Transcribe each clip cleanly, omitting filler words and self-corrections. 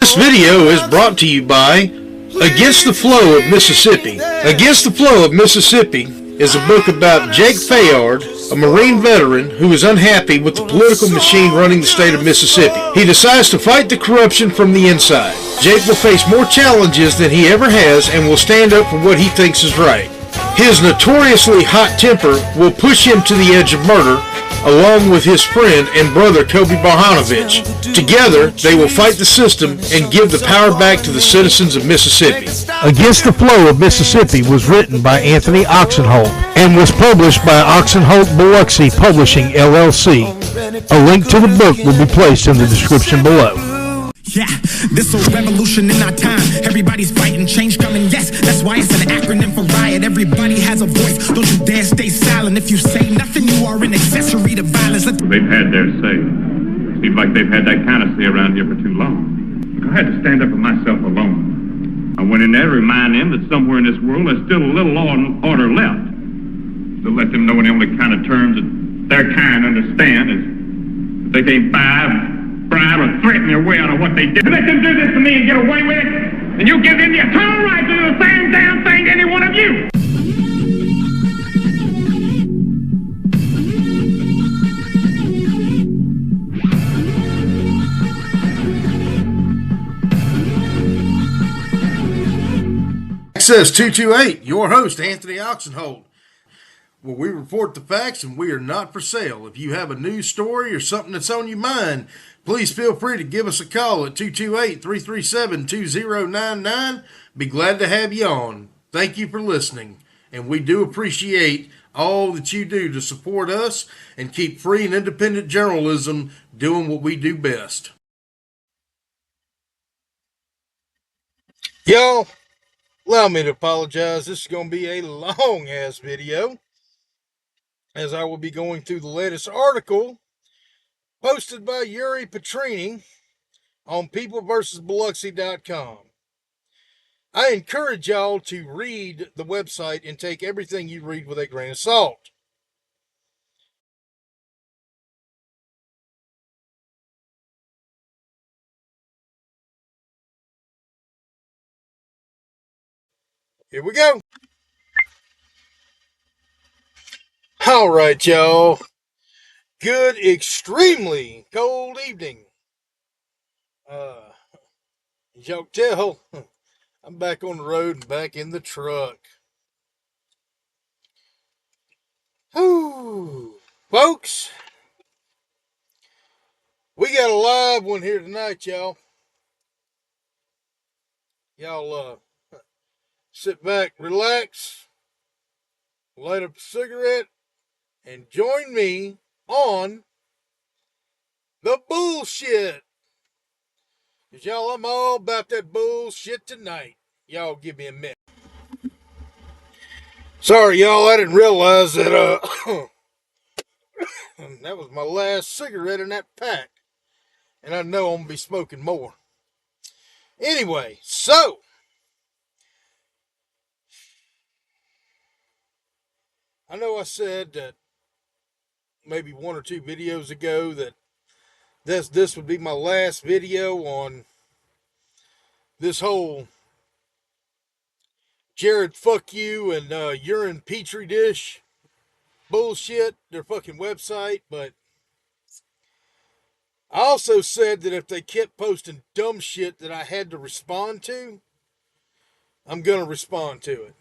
This video is brought to you by Against the Flow of Mississippi. Against the Flow of Mississippi is a book about Jake Fayard, a Marine veteran who is unhappy with the political machine running the state of Mississippi. He decides to fight the corruption from the inside. Jake will face more challenges than he ever has and will stand up for what he thinks is right. His notoriously hot temper will push him to the edge of murder, along with his friend and brother Kobe Barhanovich. Together, they will fight the system and give the power back to the citizens of Mississippi. Against the Flow of Mississippi was written by Anthony Oksenholt and was published by Oksenholt Biloxi Publishing, LLC. A link to the book will be placed in the description below. Yeah, this a revolution in our time. Everybody's fighting, change coming, yes. That's why it's an acronym for riot. Everybody has a voice. Don't you dare stay silent. If you say nothing, you are an accessory to violence. They've had their say. Seems like they've had that kind of say around here for too long. I had to stand up for myself alone. I went in there to remind them that somewhere in this world there's still a little law and order left. To let them know in the only kind of terms that their kind understand is that they can't bribe or threaten their way out of what they did. Let them do this to me and get away with it, and you give them the eternal right to do the same damn thing to any one of you. Access 228, your host, Anthony Oksenholt, where we report the facts and we are not for sale. If you have a news story or something that's on your mind, please feel free to give us a call at 228-337-2099. Be glad to have you on. Thank you for listening, and we do appreciate all that you do to support us and keep free and independent journalism doing what we do best. Y'all, allow me to apologize. This is going to be a long-ass video, as I will be going through the latest article posted by Urine Petridish on peopleversusbiloxi.com. I encourage y'all to read the website and take everything you read with a grain of salt. Here we go. All right, y'all. Good, extremely cold evening. As y'all can tell, I'm back on the road and back in the truck. Whew. Folks, we got a live one here tonight, y'all. Y'all sit back, relax, light up a cigarette, and join me on the bullshit. Because y'all, I'm all about that bullshit tonight. Y'all give me a minute. Sorry, y'all, I didn't realize that that was my last cigarette in that pack. And I know I'm going to be smoking more. Anyway, so I know I said that maybe one or two videos ago that this would be my last video on this whole Jared fuck you and Urine Petridish bullshit, their fucking website, but I also said that if they kept posting dumb shit that I had to respond to, I'm going to respond to it.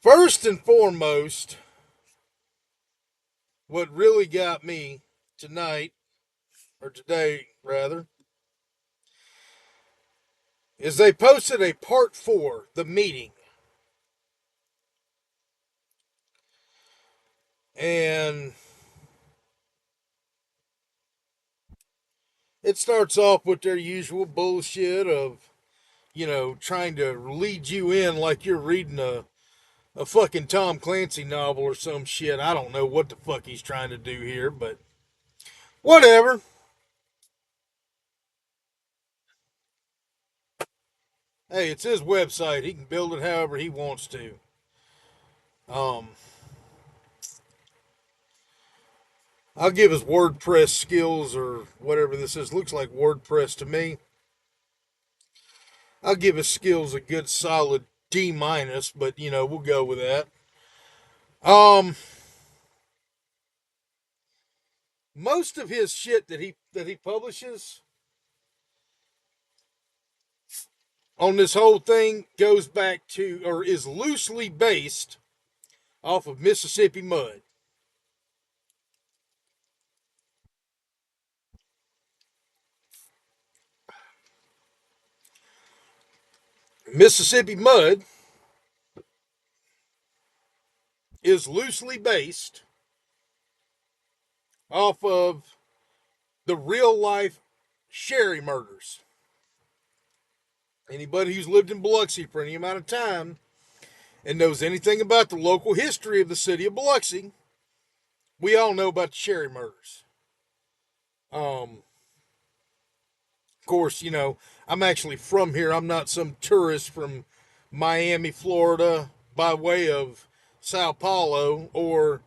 First and foremost, what really got me tonight, or today rather, is they posted a part 4, the meeting. And it starts off with their usual bullshit of, you know, trying to lead you in like you're reading a fucking Tom Clancy novel or some shit. I don't know what the fuck he's trying to do here, but whatever. Hey, it's his website. He can build it however he wants to. I'll give his WordPress skills or whatever this is. Looks like WordPress to me. I'll give his skills a good solid D minus, but we'll go with that. Most of his shit that he publishes on this whole thing goes back to, or is loosely based off of Mississippi Mud. Mississippi Mud is loosely based off of the real life Sherry murders. Anybody who's lived in Biloxi for any amount of time and knows anything about the local history of the city of Biloxi, we all know about the Sherry murders. Of course, I'm actually from here. I'm not some tourist from Miami, Florida, by way of Sao Paulo, or,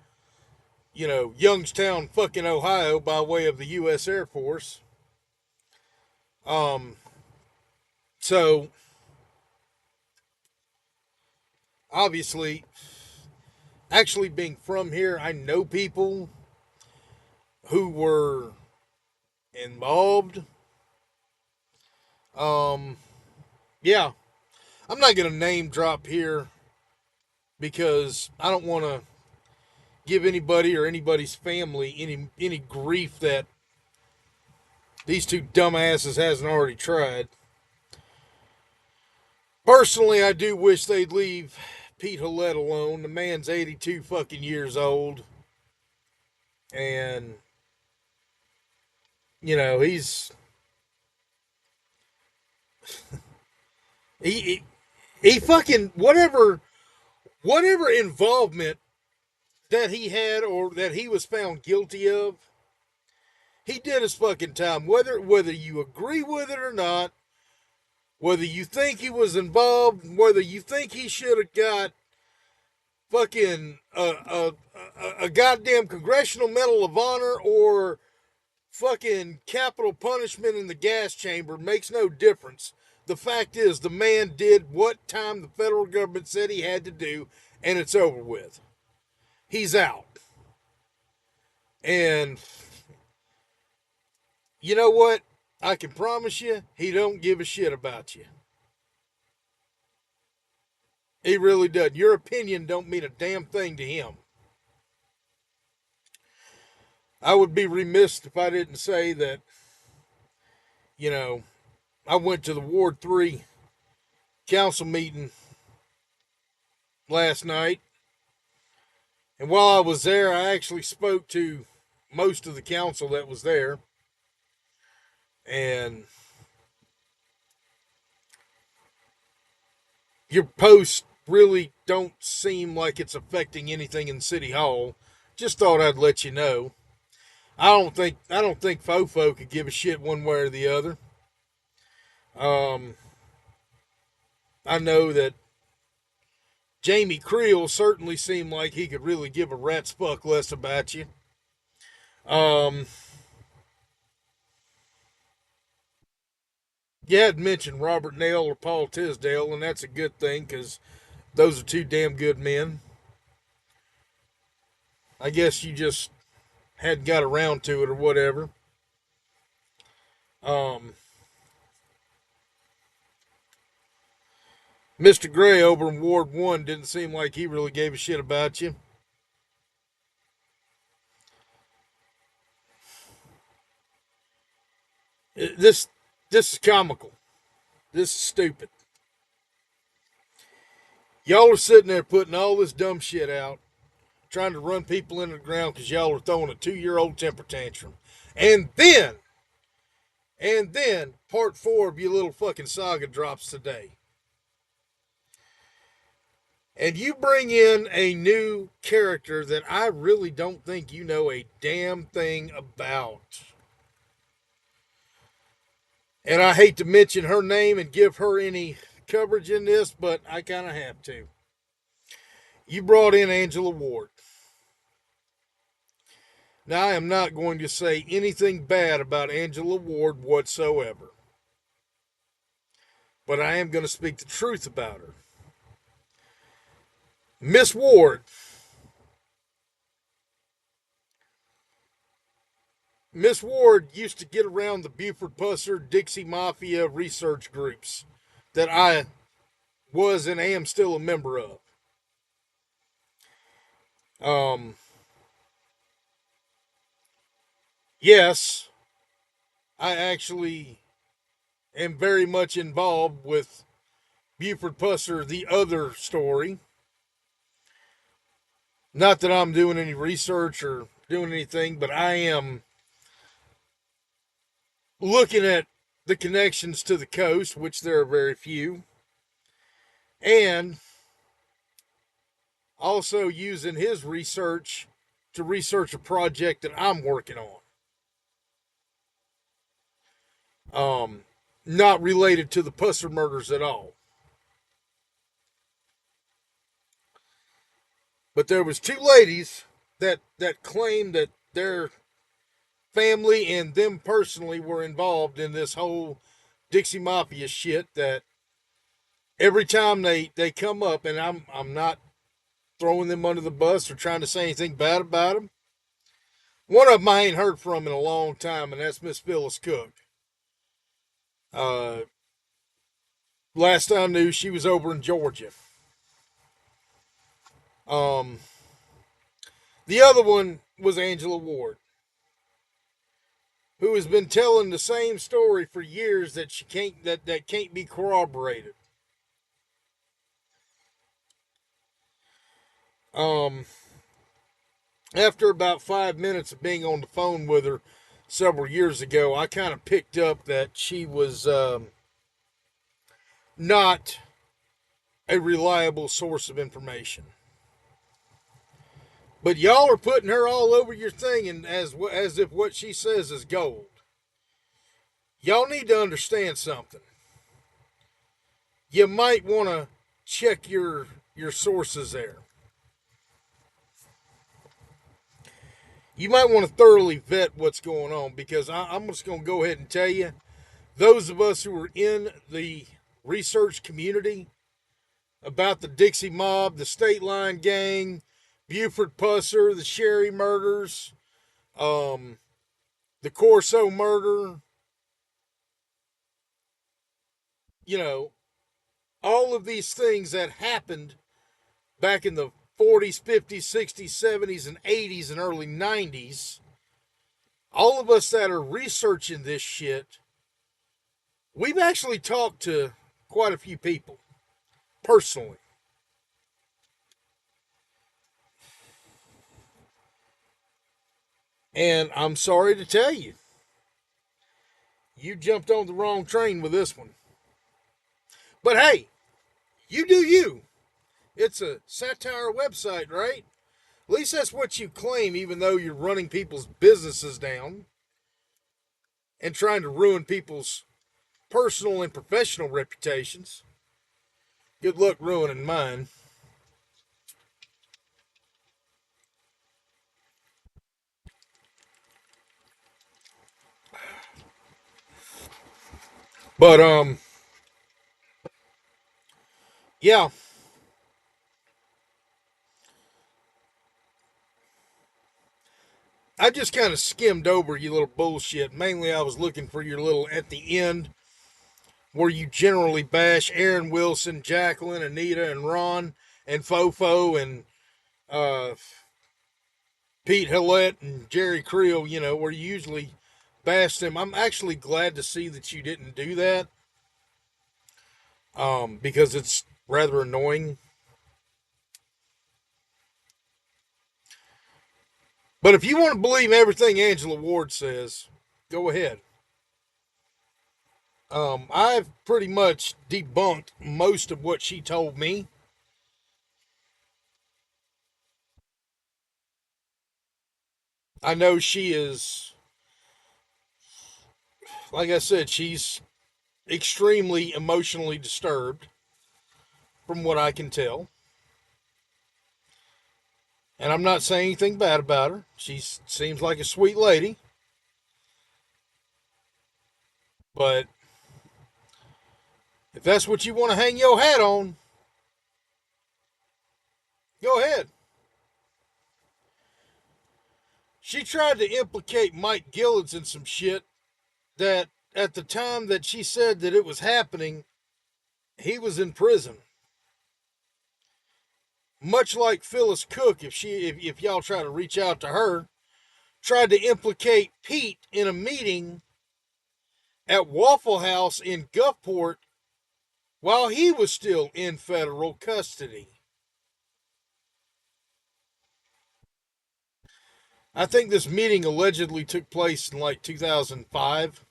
Youngstown, fucking Ohio, by way of the U.S. Air Force. So, obviously, actually being from here, I know people who were involved. Yeah, I'm not going to name drop here because I don't want to give anybody or anybody's family any grief that these two dumbasses hasn't already tried. Personally, I do wish they'd leave Pete Hillette alone. The man's 82 fucking years old. And, he's... he fucking... Whatever involvement that he had or that he was found guilty of, he did his fucking time. Whether you agree with it or not, whether you think he was involved, whether you think he should have got fucking a goddamn Congressional Medal of Honor or fucking capital punishment in the gas chamber, makes no difference. The fact is, the man did what time the federal government said he had to do, and it's over with. He's out. And you know what? I can promise you, he don't give a shit about you. He really doesn't. Your opinion don't mean a damn thing to him. I would be remiss if I didn't say that, I went to the Ward 3 council meeting last night. And while I was there, I actually spoke to most of the council that was there. And your posts really don't seem like it's affecting anything in City Hall. Just thought I'd let you know. I don't think Fofo could give a shit one way or the other. I know that Jamie Creel certainly seemed like he could really give a rat's fuck less about you. You had mentioned Robert Nail or Paul Tisdale, and that's a good thing because those are two damn good men. I guess you just hadn't got around to it or whatever. Mr. Gray over in Ward 1 didn't seem like he really gave a shit about you. This is comical. This is stupid. Y'all are sitting there putting all this dumb shit out, trying to run people into the ground because y'all are throwing a 2-year-old temper tantrum. And then, part 4 of your little fucking saga drops today. And you bring in a new character that I really don't think you know a damn thing about. And I hate to mention her name and give her any coverage in this, but I kind of have to. You brought in Angela Ward. Now, I am not going to say anything bad about Angela Ward whatsoever, but I am going to speak the truth about her. Miss Ward, Miss Ward used to get around the Buford Pusser Dixie Mafia research groups that I was and am still a member of. Um, yes, I actually am very much involved with Buford Pusser, the other story. Not that I'm doing any research or doing anything, but I am looking at the connections to the coast, which there are very few, and also using his research to research a project that I'm working on. Not related to the Pusser murders at all. But there was two ladies that claimed that their family and them personally were involved in this whole Dixie Mafia shit. That every time they come up, and I'm not throwing them under the bus or trying to say anything bad about them. One of them I ain't heard from in a long time, and that's Miss Phyllis Cook. Uh, Last I knew, she was over in Georgia. Um, the other one was Angela Ward, who has been telling the same story for years that she can't that can't be corroborated. Um, After about 5 minutes of being on the phone with her several years ago, I kind of picked up that she was not a reliable source of information. But y'all are putting her all over your thing, and as if what she says is gold. Y'all need to understand something. You might want to check your sources there. You might want to thoroughly vet what's going on, because I'm just going to go ahead and tell you, those of us who are in the research community about the Dixie Mob, the State Line Gang, Buford Pusser, the Sherry murders, the Corso murder, you know, all of these things that happened back in the 40s, 50s, 60s, 70s, and 80s and early 90s, all of us that are researching this shit, we've actually talked to quite a few people personally. And I'm sorry to tell you, you jumped on the wrong train with this one. But hey, you do you. It's a satire website, right? At least that's what you claim, even though you're running people's businesses down and trying to ruin people's personal and professional reputations. Good luck ruining mine. But yeah. I just kind of skimmed over your little bullshit. Mainly, I was looking for your little at the end where you generally bash Aaron Wilson, Jacqueline, Anita, and Ron, and Fofo, and uh, Pete Hillette, and Jerry Creel, where you usually bash them. I'm actually glad to see that you didn't do that, because it's rather annoying. But if you want to believe everything Angela Ward says, go ahead. I've pretty much debunked most of what she told me. I know she is, like I said, she's extremely emotionally disturbed, from what I can tell. And I'm not saying anything bad about her. She seems like a sweet lady. But if that's what you want to hang your hat on, go ahead. She tried to implicate Mike Gillis in some shit that at the time that she said that it was happening, he was in prison. Much like Phyllis Cook, if y'all try to reach out to her, tried to implicate Pete in a meeting at Waffle House in Gulfport while he was still in federal custody. I think this meeting allegedly took place in like 2005.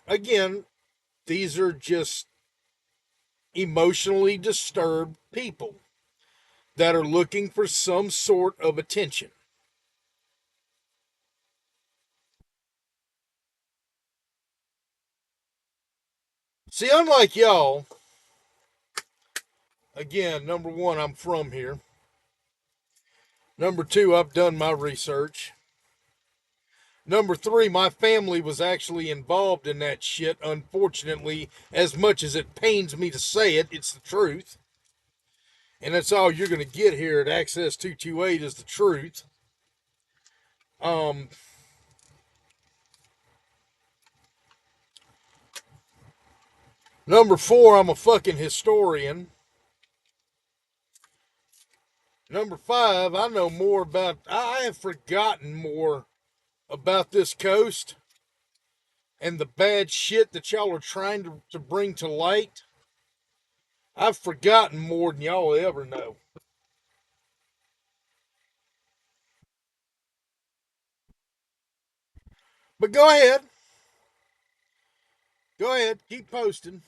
Again, these are just emotionally disturbed people that are looking for some sort of attention. See, unlike y'all, again, number one, I'm from here. Number two, I've done my research. Number three, my family was actually involved in that shit, unfortunately, as much as it pains me to say it, it's the truth. And that's all you're going to get here at Access 228 is the truth. Um, Number four, I'm a fucking historian. Number five, I have forgotten more about this coast and the bad shit that y'all are trying to bring to light. I've forgotten more than y'all will ever know. But go ahead. Go ahead. Keep posting.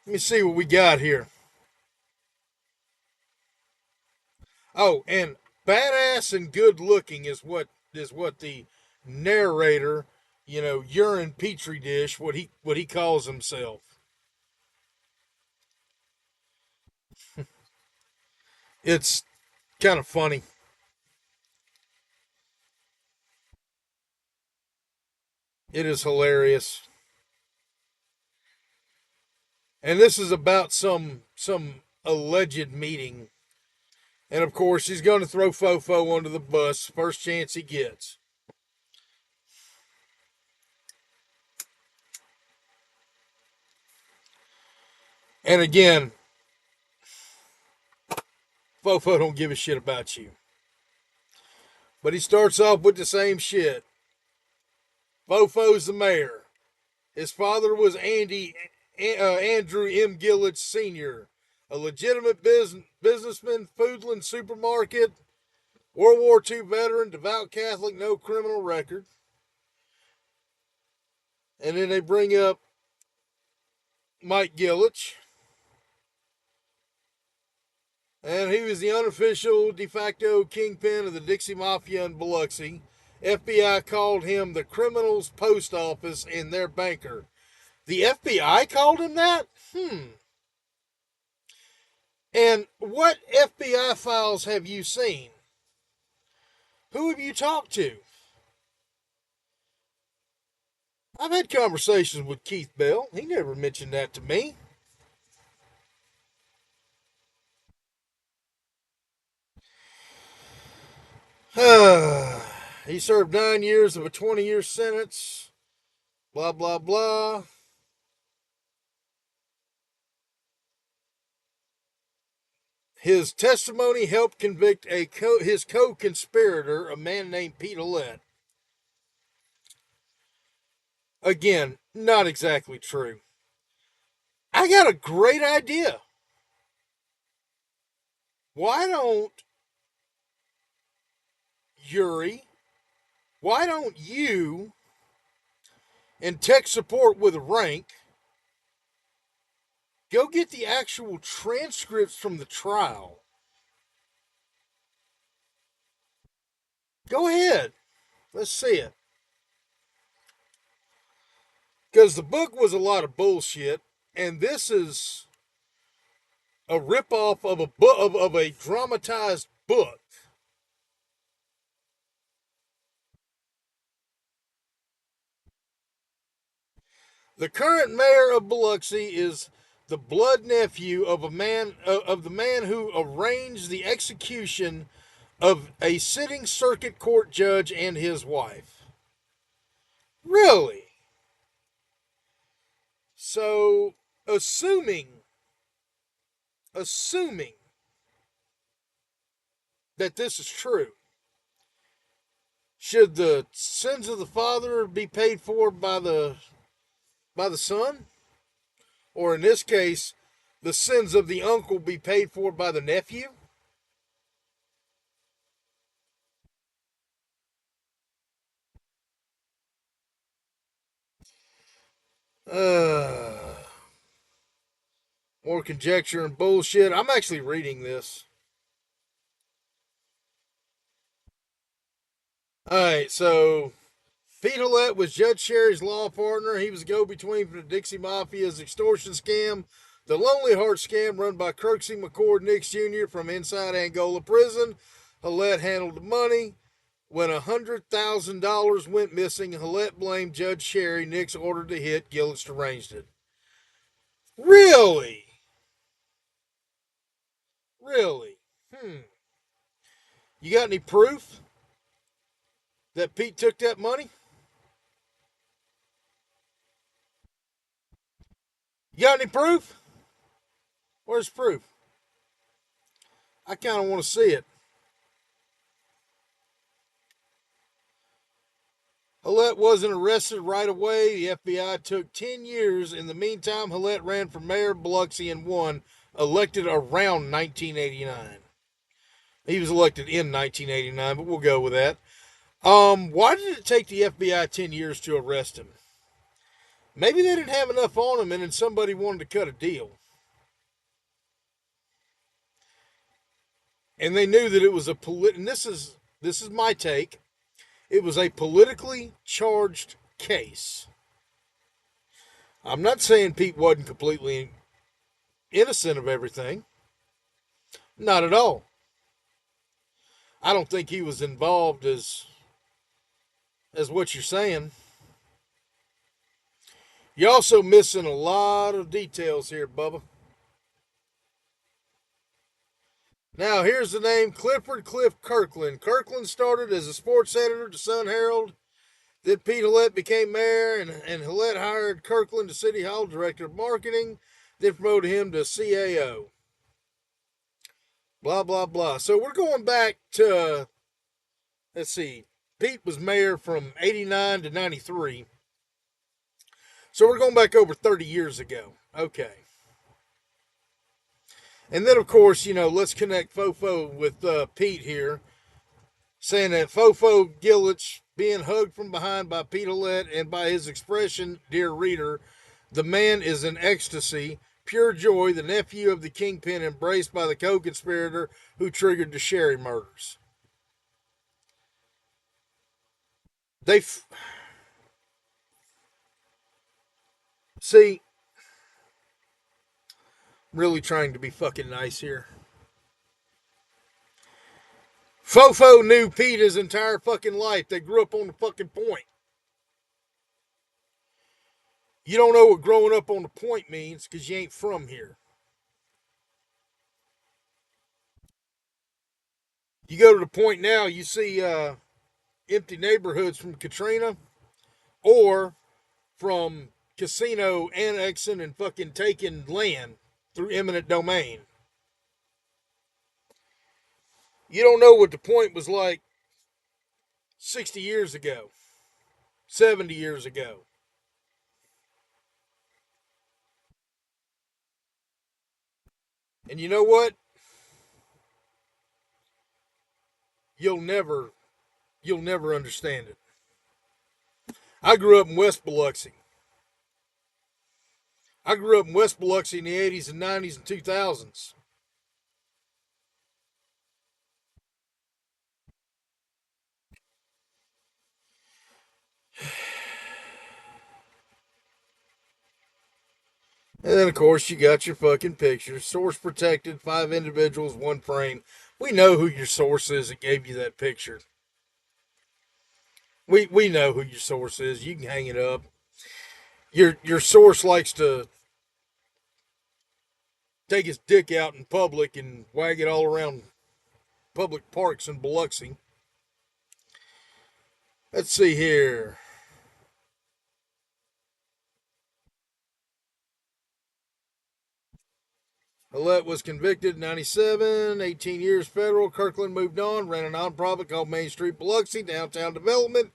Let me see what we got here. Oh, and badass and good looking is what the narrator, Urine Petridish, what he calls himself. It's kind of funny. It is hilarious. And this is about some alleged meeting. And of course, he's going to throw Fofo under the bus first chance he gets. And again, Fofo don't give a shit about you. But he starts off with the same shit. Fofo's the mayor. His father was Andrew M. Gillett Sr., a legitimate businessman, Foodland Supermarket, World War II veteran, devout Catholic, no criminal record. And then they bring up Mike Gillich. And he was the unofficial de facto kingpin of the Dixie Mafia in Biloxi. FBI called him the criminals' post office and their banker. The FBI called him that? And what FBI files have you seen? Who have you talked to? I've had conversations with Keith Bell. He never mentioned that to me. He served 9 years of a 20-year sentence. Blah, blah, blah. His testimony helped convict his co-conspirator, a man named Pete Ouellette. Again, not exactly true. I got a great idea. Why don't Yuri, why don't you and tech support with rank go get the actual transcripts from the trial? Go ahead. Let's see it. Because the book was a lot of bullshit, and this is a ripoff of a book of a dramatized book. The current mayor of Biloxi is the blood nephew of the man who arranged the execution of a sitting circuit court judge and his wife. Really? So, assuming that this is true, should the sins of the father be paid for by the son? Or in this case, the sins of the uncle be paid for by the nephew? Uh, More conjecture and bullshit. I'm actually reading this. Alright, so Pete Hillette was Judge Sherry's law partner. He was a go-between for the Dixie Mafia's extortion scam, the Lonely Heart scam run by Kirksey McCord Nix Jr. from inside Angola prison. Hillette handled the money. When $100,000 went missing, Hillette blamed Judge Sherry. Nix ordered the hit. Gillett arranged it. Really? Really? You got any proof that Pete took that money? You got any proof? Where's proof? I kind of want to see it. Hillette wasn't arrested right away. The FBI took 10 years. In the meantime, Hillette ran for mayor of Biloxi and won, elected around 1989. He was elected in 1989, but we'll go with that. Why did it take the FBI 10 years to arrest him? Maybe they didn't have enough on him and then somebody wanted to cut a deal. And they knew that it was and this is my take. It was a politically charged case. I'm not saying Pete wasn't completely innocent of everything. Not at all. I don't think he was involved as what you're saying. You're also missing a lot of details here, Bubba. Now, here's the name Clifford Cliff Kirkland. Kirkland started as a sports editor at the Sun Herald. Then Pete Hillette became mayor, and Hillette hired Kirkland to City Hall director of marketing, then promoted him to CAO. Blah, blah, blah. So we're going back to, let's see, Pete was mayor from 89 to 93. So we're going back over 30 years ago. Okay. And then, of course, let's connect Fofo with Pete here, saying that Fofo Gillett being hugged from behind by Pete Hillette, and by his expression, dear reader, the man is in ecstasy, pure joy, the nephew of the kingpin embraced by the co-conspirator who triggered the Sherry murders. See, really trying to be fucking nice here. Fofo knew Pete his entire fucking life. They grew up on the fucking point. You don't know what growing up on the point means because you ain't from here. You go to the point now, you see empty neighborhoods from Katrina or from casino annexing and fucking taking land through eminent domain. You don't know what the point was like 60 years ago, 70 years ago. And you know what? You'll never understand it. I grew up in West Biloxi. I grew up in West Biloxi in the 80s and 90s and 2000s. And then, of course, you got your fucking pictures. Source protected, 5 individuals, 1 frame. We know who your source is that gave you that picture. We know who your source is. You can hang it up. Your source likes to take his dick out in public and wag it all around public parks in Biloxi. Let's see here. Millette was convicted in 97, 18 years federal. Kirkland moved on, ran a nonprofit called Main Street Biloxi, downtown development.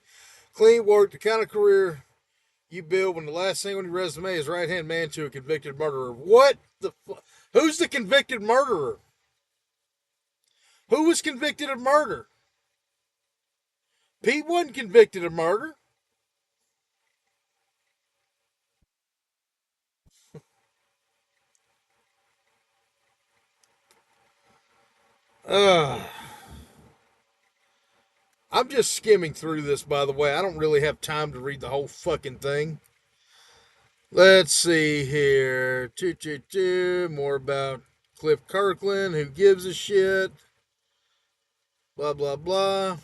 Clean work, the kind of career you build when the last thing on your resume is right hand man to a convicted murderer. What the fuck? Who's the convicted murderer? Who was convicted of murder? Pete wasn't convicted of murder. Uh, I'm just skimming through this, by the way. I don't really have time to read the whole fucking thing. Let's see here. More about Cliff Kirkland. Who gives a shit? Blah, blah, blah.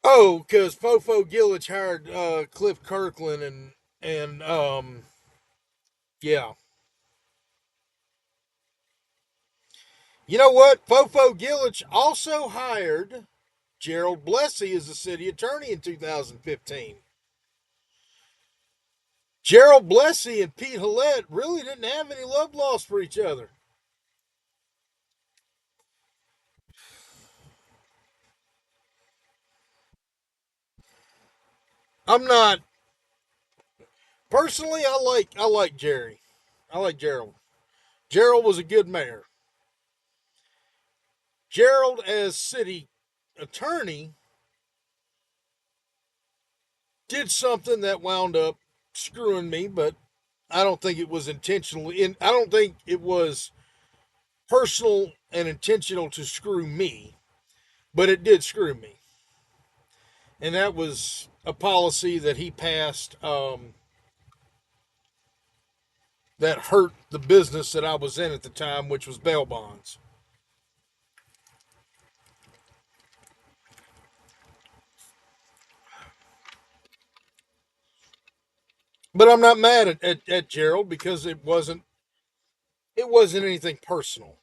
Oh, because Fofo Gillich hired Cliff Kirkland and yeah. You know what? Fofo Gillich also hired Gerald Blessey as the city attorney in 2015. Gerald Blessey and Pete Hillette really didn't have any love lost for each other. I'm not personally. I like Jerry. I like Gerald. Gerald was a good mayor. Gerald as city attorney did something that wound up screwing me, but I don't think it was intentional. I don't think it was personal and intentional to screw me, but it did screw me. And that was a policy that he passed that hurt the business that I was in at the time, which was bail bonds. But I'm not mad at Gerald because it wasn't anything personal.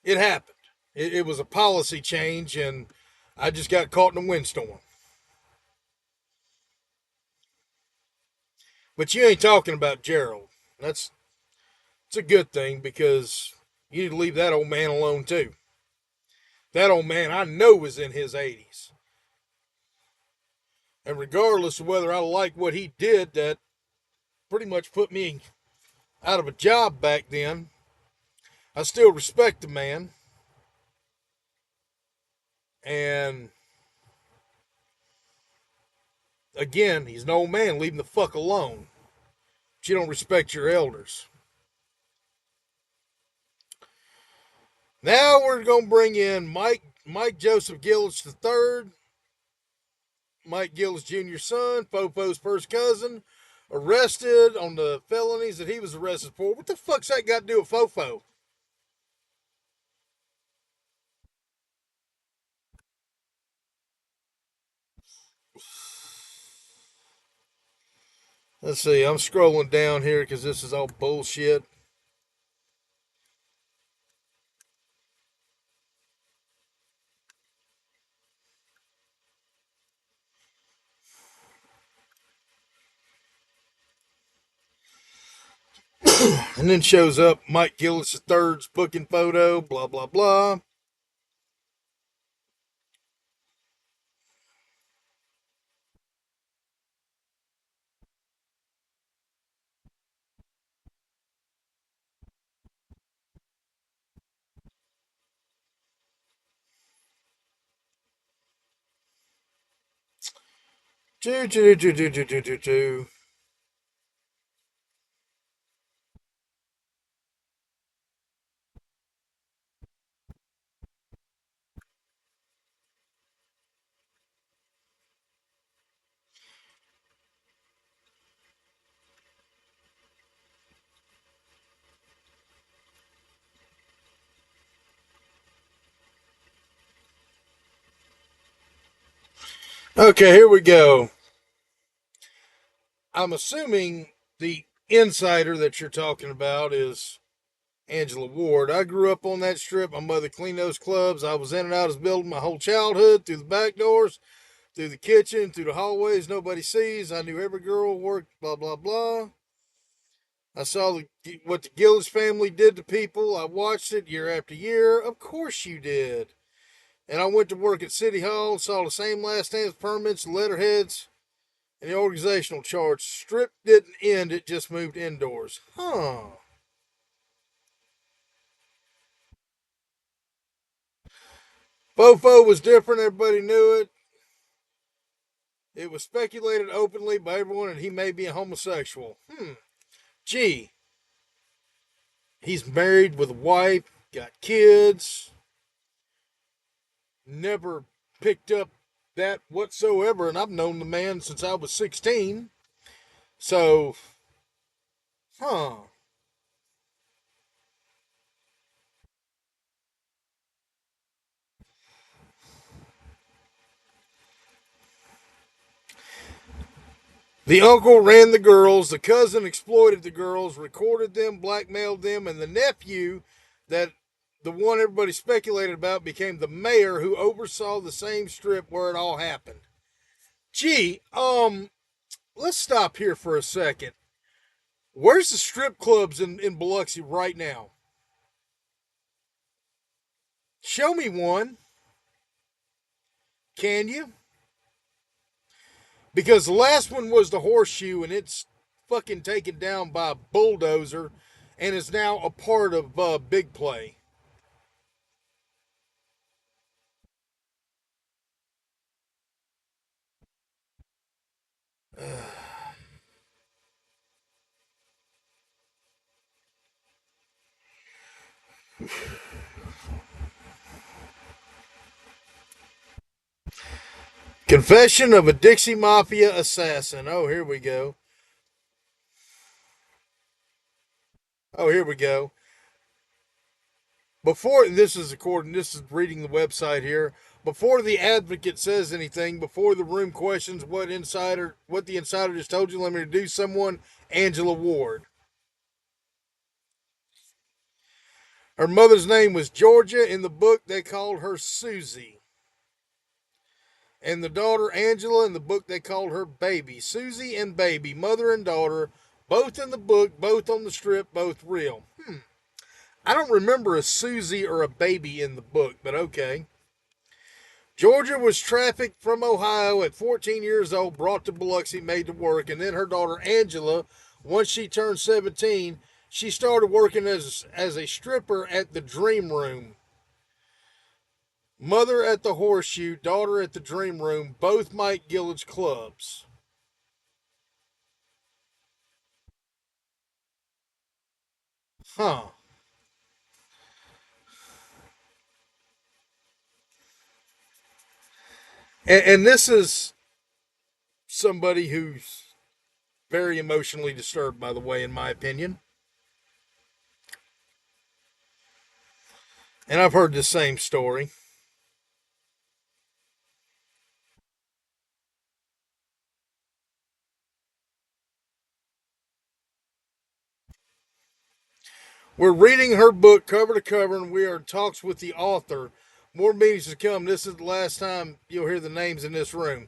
It happened. It was a policy change, and I just got caught in a windstorm. But you ain't talking about Gerald. That's it's a good thing because you need to leave that old man alone too. That old man I know was in his 80s. And regardless of whether I like what he did, that pretty much put me out of a job back then. I still respect the man. And again, he's an old man. Leave him the fuck alone. But you don't respect your elders. Now we're going to bring in Mike Joseph Gillis III, Mike Gillis Jr.'s son, Fofo's first cousin, arrested on the felonies that he was arrested for. What the fuck's that got to do with Fofo? Let's see. I'm scrolling down here because this is all bullshit. And then shows up Mike Gillis III's booking photo, blah, blah, blah. Choo, choo, choo, choo, choo, choo, choo, choo. Okay, here we go. I'm assuming the insider that you're talking about is Angela Ward. I grew up on that strip. My mother cleaned those clubs. I was in and out of this building my whole childhood, through the back doors, through the kitchen, through the hallways nobody sees. I knew every girl worked, blah, blah, blah. I saw what the Gillis family did to people. I watched it year after year. Of course you did. And I went to work at City Hall, saw the same last names, permits, letterheads, and the organizational charts. Strip didn't end, it just moved indoors. Huh. Fofo was different, everybody knew it. It was speculated openly by everyone that he may be a homosexual. Gee, he's married with a wife, got kids, never picked up that whatsoever, and I've known the man since I was 16. So, huh. The uncle ran the girls, the cousin exploited the girls, recorded them, blackmailed them, and the nephew, that the one everybody speculated about, became the mayor who oversaw the same strip where it all happened. Gee, let's stop here for a second. Where's the strip clubs in Biloxi right now? Show me one. Can you? Because the last one was the Horseshoe, and it's fucking taken down by a bulldozer and is now a part of Big Play. Confession of a Dixie Mafia assassin. Oh, here we go. Oh, here we go. This is reading the website here. Before the advocate says anything, before the room questions what the insider just told you, let me introduce someone, Angela Ward. Her mother's name was Georgia. In the book, they called her Susie. And the daughter, Angela, in the book, they called her Baby. Susie and Baby, mother and daughter, both in the book, both on the strip, both real. I don't remember a Susie or a Baby in the book, but okay. Georgia was trafficked from Ohio at 14 years old, brought to Biloxi, made to work, and then her daughter Angela, once she turned 17, she started working as a stripper at the Dream Room. Mother at the Horseshoe, daughter at the Dream Room, both Mike Gillard's clubs. Huh. And this is somebody who's very emotionally disturbed, by the way, in my opinion. And I've heard the same story. We're reading her book cover to cover, and we are in talks with the author. More meetings to come. This is the last time you'll hear the names in this room.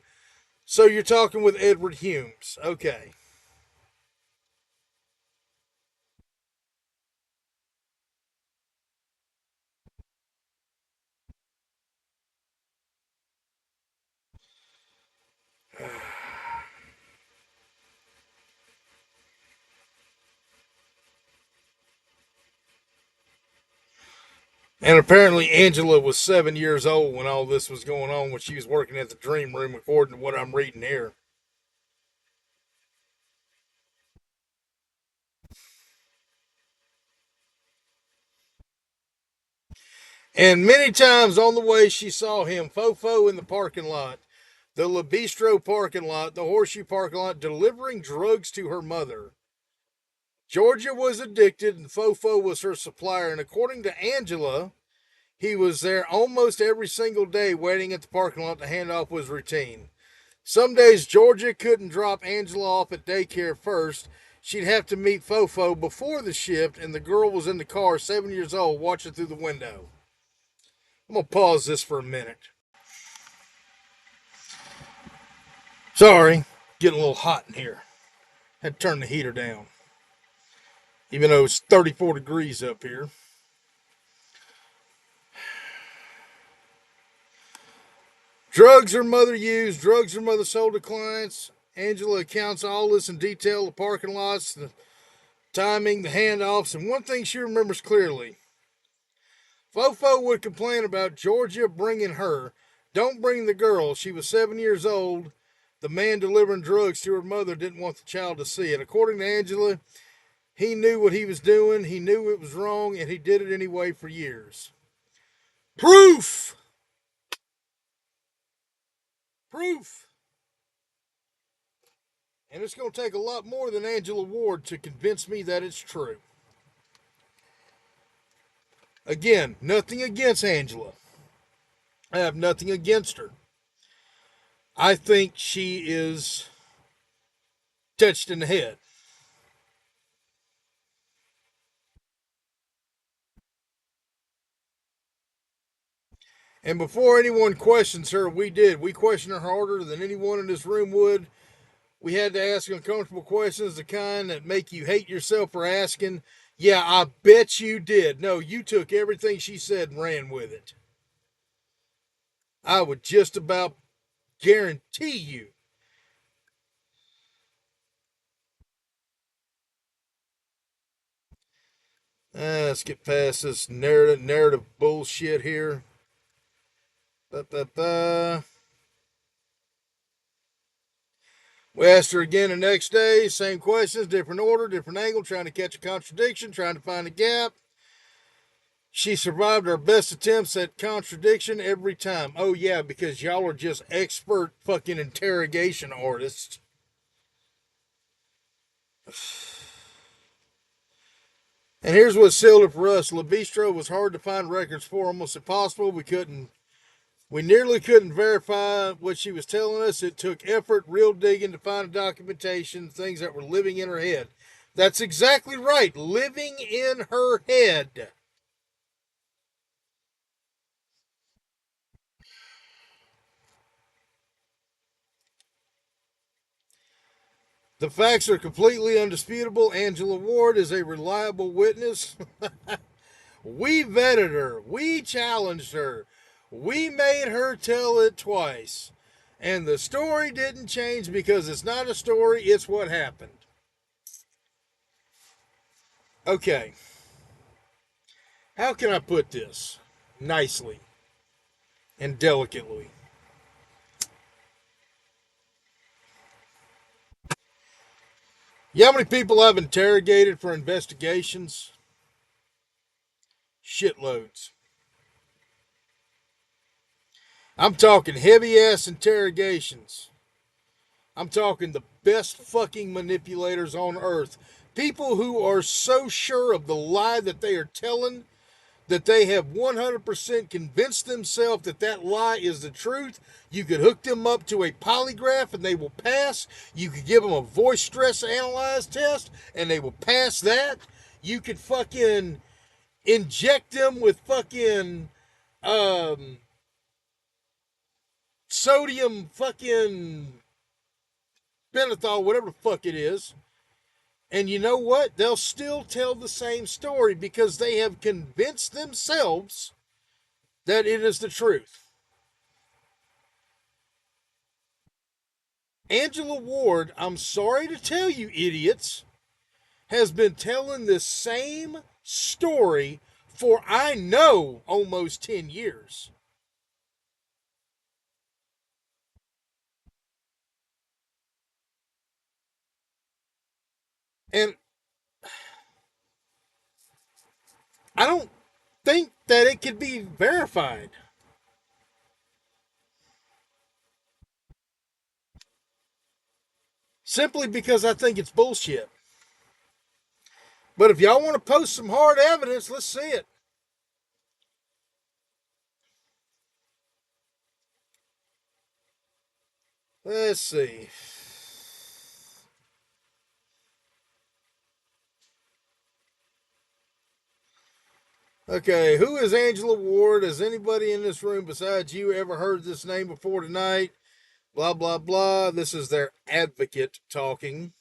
So you're talking with Edward Humes. Okay. And apparently Angela was 7 years old when all this was going on, when she was working at the Dream Room, according to what I'm reading here. And many times on the way, she saw him, Fofo, in the parking lot, the La Bistro parking lot, the Horseshoe parking lot, delivering drugs to her mother. Georgia was addicted, and Fofo was her supplier. And according to Angela, he was there almost every single day, waiting at the parking lot to hand off his routine. Some days Georgia couldn't drop Angela off at daycare first. She'd have to meet Fofo before the shift, and the girl was in the car, 7 years old, watching through the window. I'm going to pause this for a minute. Sorry, getting a little hot in here. Had to turn the heater down. Even though it's 34 degrees up here. Drugs her mother used, drugs her mother sold to clients. Angela accounts all this in detail, the parking lots, the timing, the handoffs, and one thing she remembers clearly. Fofo would complain about Georgia bringing her. Don't bring the girl. She was 7 years old. The man delivering drugs to her mother didn't want the child to see it. According to Angela, he knew what he was doing. He knew it was wrong, and he did it anyway for years. Proof! Proof! And it's going to take a lot more than Angela Ward to convince me that it's true. Again, nothing against Angela. I have nothing against her. I think she is touched in the head. And before anyone questions her, we did. We questioned her harder than anyone in this room would. We had to ask uncomfortable questions, the kind that make you hate yourself for asking. Yeah, I bet you did. No, you took everything she said and ran with it. I would just about guarantee you. Let's get past this narrative bullshit here. We asked her again the next day, same questions, different order, different angle, trying to catch a contradiction, trying to find a gap. She survived our best attempts at contradiction every time. Oh, yeah, because y'all are just expert fucking interrogation artists. And here's what sealed it for us. La Bistro was hard to find records for, almost impossible. We nearly couldn't verify what she was telling us. It took effort, real digging to find documentation, things that were living in her head. That's exactly right. Living in her head. The facts are completely undisputable. Angela Ward is a reliable witness. We vetted her. We challenged her. We made her tell it twice. And the story didn't change because it's not a story, it's what happened. Okay. How can I put this nicely and delicately? You know how many people I've interrogated for investigations? Shitloads. I'm talking heavy ass interrogations. I'm talking the best fucking manipulators on earth. People who are so sure of the lie that they are telling that they have 100% convinced themselves that that lie is the truth. You could hook them up to a polygraph and they will pass. You could give them a voice stress analyze test and they will pass that. You could fucking inject them with fucking sodium fucking Benethol, whatever the fuck it is. And you know what? They'll still tell the same story because they have convinced themselves that it is the truth. Angela Ward, I'm sorry to tell you, idiots, has been telling this same story for, I know, almost 10 years. And I don't think that it could be verified. Simply because I think it's bullshit. But if y'all want to post some hard evidence, let's see it. Let's see. Okay, who is Angela Ward? Has anybody in this room besides you ever heard this name before tonight? Blah, blah, blah. This is their advocate talking.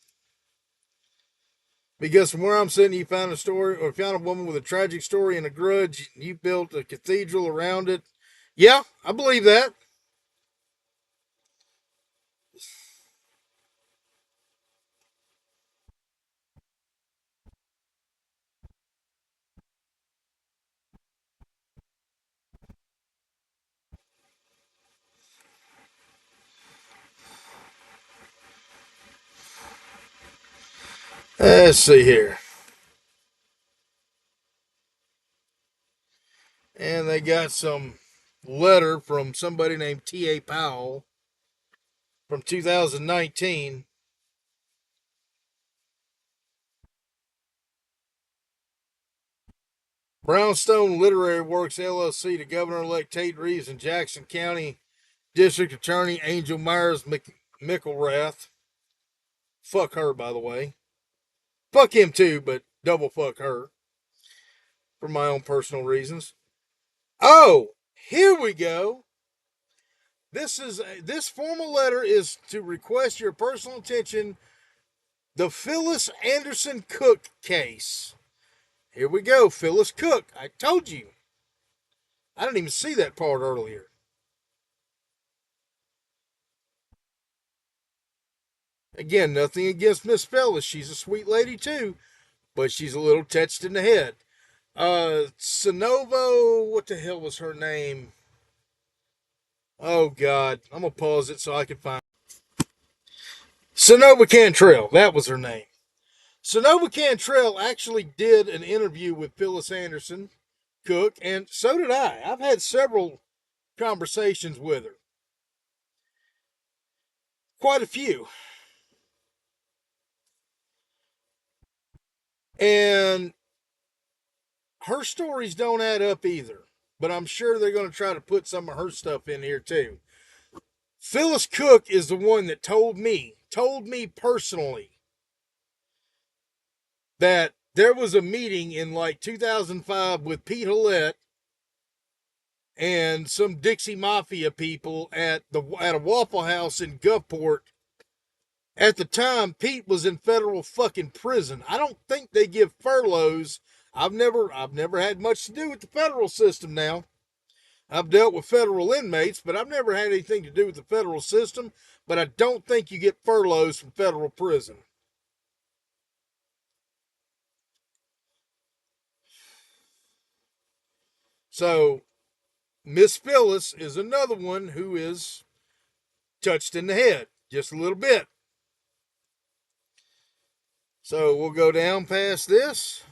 Because from where I'm sitting, you found a story or found a woman with a tragic story and a grudge. You built a cathedral around it. Yeah, I believe that. Let's see here. And they got some letter from somebody named T.A. Powell from 2019. Brownstone Literary Works LLC to Governor-elect Tate Reeves and Jackson County District Attorney Angel Myers McIlrath. Fuck her, by the way. Fuck him too, but double fuck her for my own personal reasons. Oh, here we go. This formal letter is to request your personal attention. The Phyllis Anderson Cook case. Here we go, Phyllis Cook. I told you. I didn't even see that part earlier. Again, nothing against Miss Phyllis. She's a sweet lady too, but she's a little touched in the head. Sonovo, what the hell was her name? Oh God, I'm gonna pause it so I can find. Sonova Cantrell, that was her name. Sonova Cantrell actually did an interview with Phyllis Anderson Cook, and so did I. I've had several conversations with her. Quite a few. And her stories don't add up either. But I'm sure they're going to try to put some of her stuff in here too. Phyllis Cook is the one that told me personally, that there was a meeting in like 2005 with Pete Hillette and some Dixie Mafia people at a Waffle House in Gulfport. At the time, Pete was in federal fucking prison. I don't think they give furloughs. I've never had much to do with the federal system now. I've dealt with federal inmates, but I've never had anything to do with the federal system. But I don't think you get furloughs from federal prison. So, Miss Phyllis is another one who is touched in the head just a little bit. So, we'll go down past this.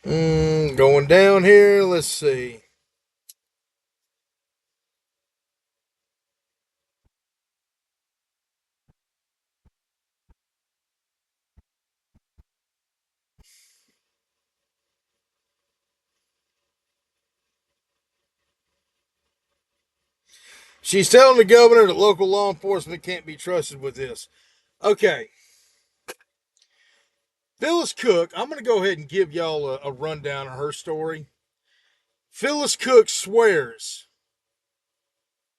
Going down here, let's see. She's telling the governor that local law enforcement can't be trusted with this. Okay. Phyllis Cook, I'm going to go ahead and give y'all a rundown of her story. Phyllis Cook swears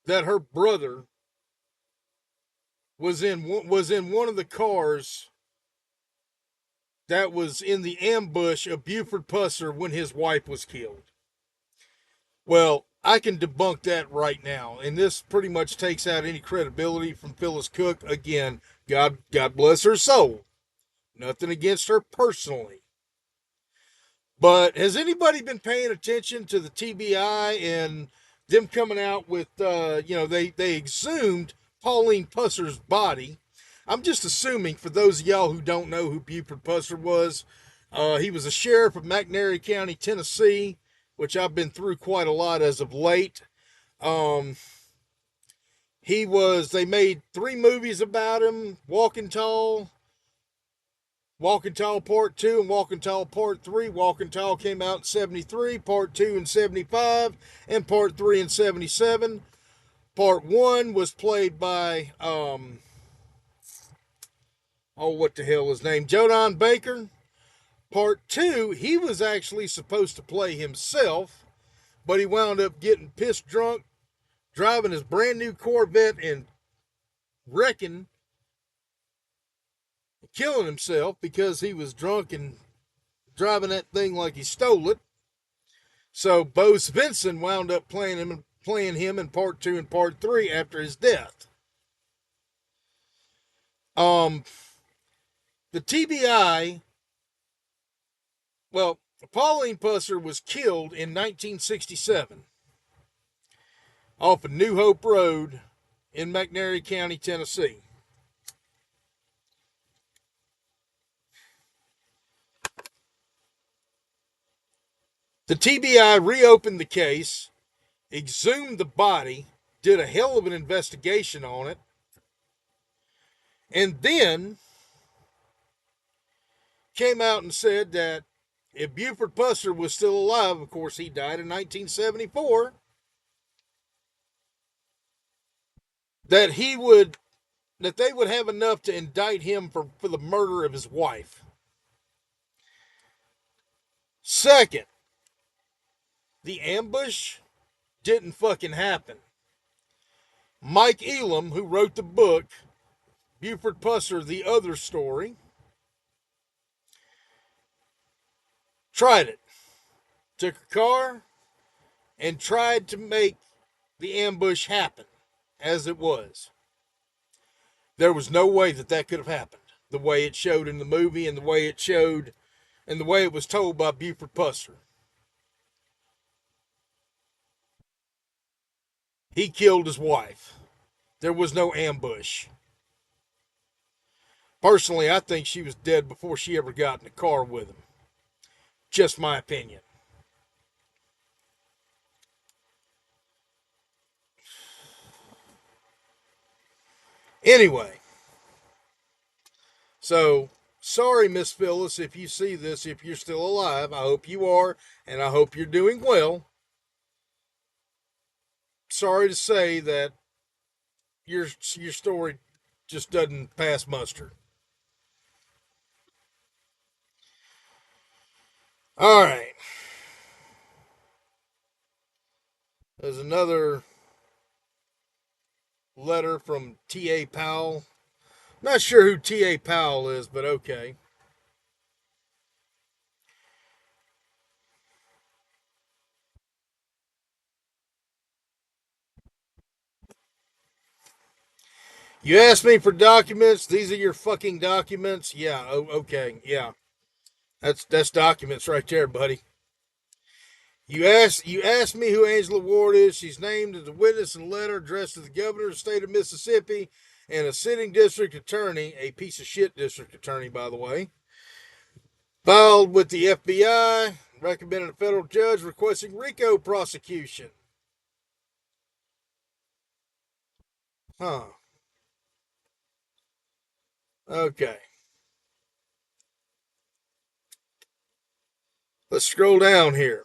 that her brother was in one of the cars that was in the ambush of Buford Pusser when his wife was killed. Well, I can debunk that right now, and this pretty much takes out any credibility from Phyllis Cook. Again, God bless her soul. Nothing against her personally. But has anybody been paying attention to the TBI and them coming out with, they exhumed Pauline Pusser's body? I'm just assuming, for those of y'all who don't know who Buford Pusser was, he was a sheriff of McNairy County, Tennessee, which I've been through quite a lot as of late. Um, they made 3 movies about him: Walking Tall Part 2, and Walking Tall Part 3. Walking Tall came out in 73, Part 2 in 75, and Part 3 in 77. Part 1 was played by, what the hell is his name? Jodan Baker. Part 2, he was actually supposed to play himself, but he wound up getting pissed drunk, driving his brand new Corvette and wrecking, killing himself because he was drunk and driving that thing like he stole it. So Bo Svensson wound up playing him in Part 2 and Part 3 after his death. The TBI, well, Pauline Pusser was killed in 1967 off of New Hope Road in McNairy County, Tennessee. The TBI reopened the case, exhumed the body, did a hell of an investigation on it, and then came out and said that if Buford Pusser was still alive, of course he died in 1974, that they would have enough to indict him for the murder of his wife. Second, the ambush didn't fucking happen. Mike Elam, who wrote the book Buford Pusser, The Other Story, tried it. Took a car and tried to make the ambush happen as it was. There was no way that could have happened the way it showed in the movie and the way it showed and the way it was told by Buford Pusser. He killed his wife. There was no ambush. Personally, I think she was dead before she ever got in the car with him. Just my opinion. Anyway, so sorry, Miss Phyllis, if you see this, if you're still alive. I hope you are, and I hope you're doing well. Sorry to say that your story just doesn't pass muster. All right. There's another letter from T.A. Powell. Not sure who T.A. Powell is, but okay. You asked me for documents. These are your fucking documents. Yeah. Okay. Yeah. That's documents right there, buddy. You asked me who Angela Ward is. She's named as a witness in a letter addressed to the governor of the state of Mississippi and a sitting district attorney, a piece of shit district attorney, by the way. Filed with the FBI, recommended a federal judge requesting RICO prosecution. Huh. Okay. Let's scroll down here.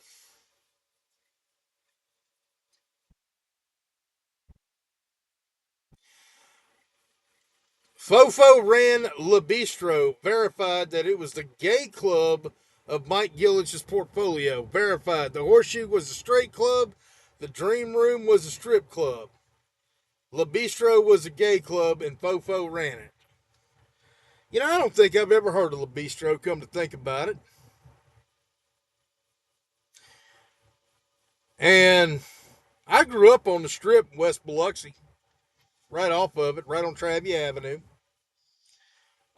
Fofo ran Le Bistro, verified that it was the gay club of Mike Gillich's portfolio. Verified the Horseshoe was a straight club, the Dream Room was a strip club. Le Bistro was a gay club, and Fofo ran it. You know, I don't think I've ever heard of Le Bistro, come to think about it. And I grew up on the strip in West Biloxi, right off of it, right on Travia Avenue.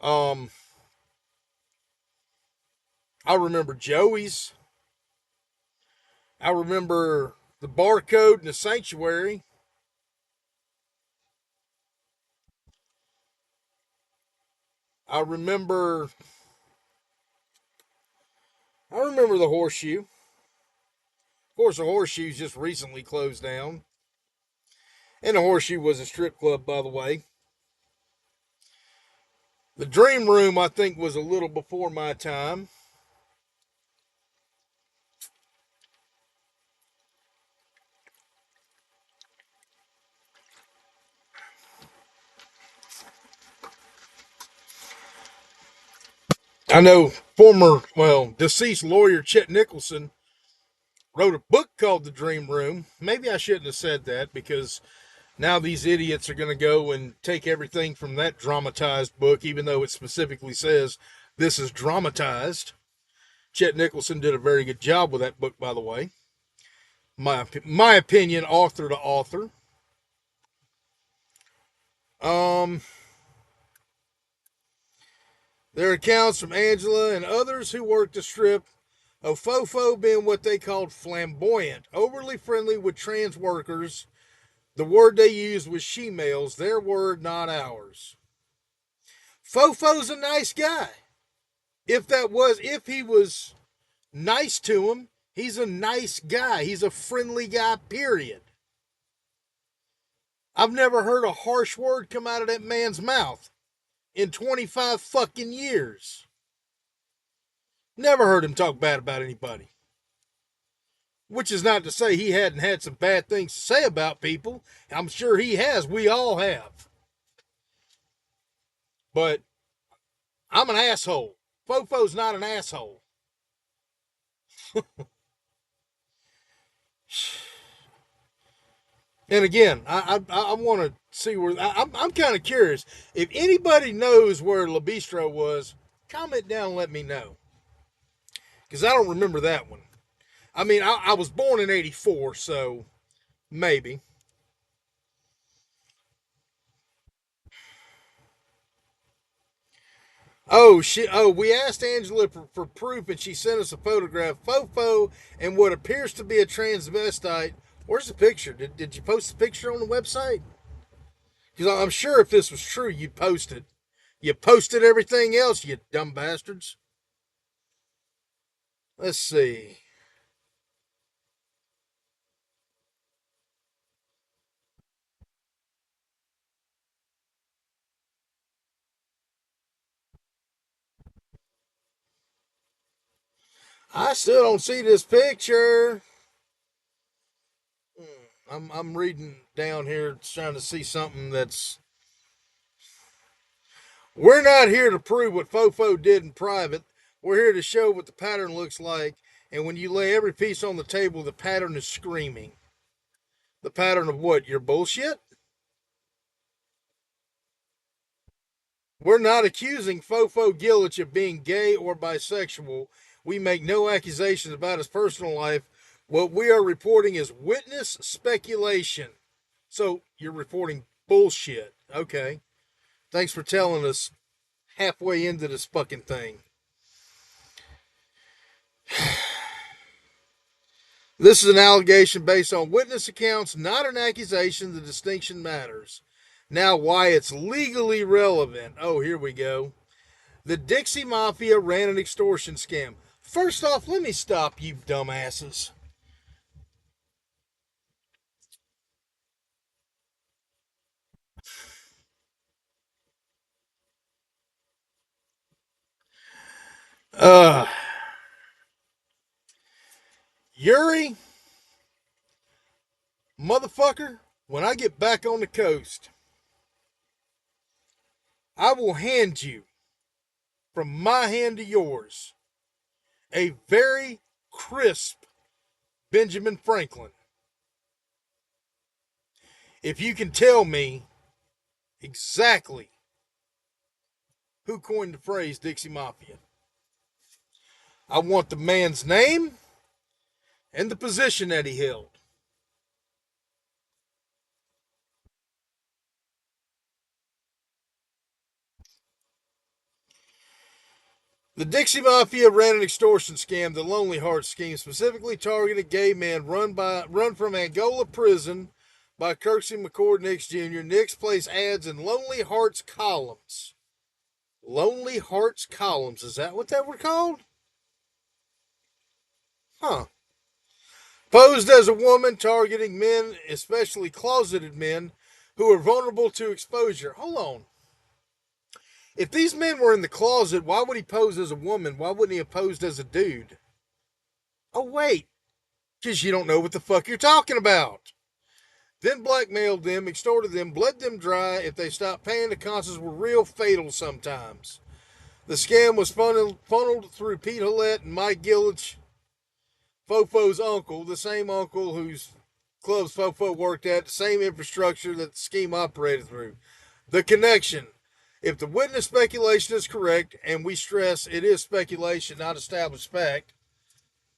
Um, I remember Joey's. I remember the Barcode and the Sanctuary. I remember the Horseshoe. Of course, the Horseshoe's just recently closed down. And the Horseshoe was a strip club, by the way. The Dream Room, I think, was a little before my time. I know deceased lawyer Chet Nicholson wrote a book called The Dream Room. Maybe I shouldn't have said that, because now these idiots are going to go and take everything from that dramatized book, even though it specifically says this is dramatized. Chet Nicholson did a very good job with that book, by the way. My opinion, author to author. There are accounts from Angela and others who worked the strip of Fofo being what they called flamboyant, overly friendly with trans workers. The word they used was she-males, their word, not ours. Fofo's a nice guy. If he was nice to him, he's a nice guy. He's a friendly guy, period. I've never heard a harsh word come out of that man's mouth in 25 fucking years. Never heard him talk bad about anybody. Which is not to say he hadn't had some bad things to say about people. I'm sure he has. We all have. But I'm an asshole. Fofo's not an asshole. And again, I want to see where I'm kind of curious. If anybody knows where La Bistro was, comment down and let me know, because I don't remember that one. I mean, I was born in '84, so maybe. We asked Angela for proof, and she sent us a photograph. Fofo and what appears to be a transvestite. Where's the picture? Did you post the picture on the website? Because I'm sure if this was true, you'd post it. You posted everything else, you dumb bastards. Let's see. I still don't see this picture. I'm reading down here trying to see something that's. We're not here to prove what Fofo did in private. We're here to show what the pattern looks like. And when you lay every piece on the table, the pattern is screaming. The pattern of what? Your bullshit? We're not accusing Fofo Gillich of being gay or bisexual. We make no accusations about his personal life. What we are reporting is witness speculation. So you're reporting bullshit. Okay. Thanks for telling us halfway into this fucking thing. This is an allegation based on witness accounts, not an accusation. The distinction matters. Now, why it's legally relevant. Oh, here we go. The Dixie Mafia ran an extortion scam. First off, let me stop you dumbasses. Yuri, motherfucker, when I get back on the coast, I will hand you, from my hand to yours, a very crisp Benjamin Franklin. If you can tell me exactly who coined the phrase Dixie Mafia. I want the man's name and the position that he held. The Dixie Mafia ran an extortion scam, the Lonely Hearts scheme, specifically targeted gay men run from Angola prison by Kirksey McCord Nix Jr. Nix placed ads in Lonely Hearts columns. Lonely Hearts columns, is that what that were called? Huh. Posed as a woman, targeting men, especially closeted men, who are vulnerable to exposure. Hold on. If these men were in the closet, why would he pose as a woman? Why wouldn't he have posed as a dude? Oh, wait. Because you don't know what the fuck you're talking about. Then blackmailed them, extorted them, bled them dry. If they stopped paying, the consequences were real fatal sometimes. The scam was funneled through Pete Hillette and Mike Gillich, Fofo's uncle, the same uncle whose clubs Fofo worked at, the same infrastructure that the scheme operated through. The connection. If the witness speculation is correct, and we stress it is speculation, not established fact,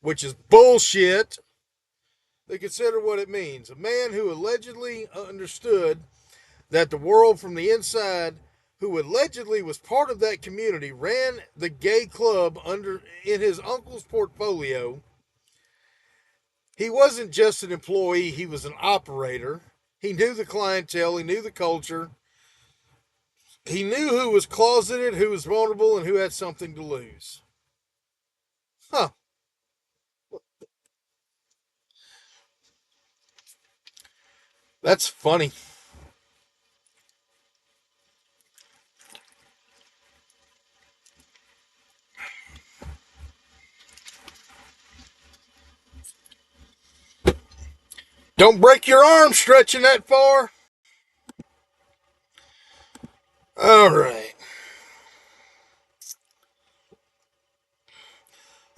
which is bullshit, they consider what it means. A man who allegedly understood that the world from the inside, who allegedly was part of that community, ran the gay club in his uncle's portfolio. He wasn't just an employee, he was an operator. He knew the clientele, he knew the culture. He knew who was closeted, who was vulnerable, and who had something to lose. Huh. That's funny. Don't break your arm stretching that far. All right.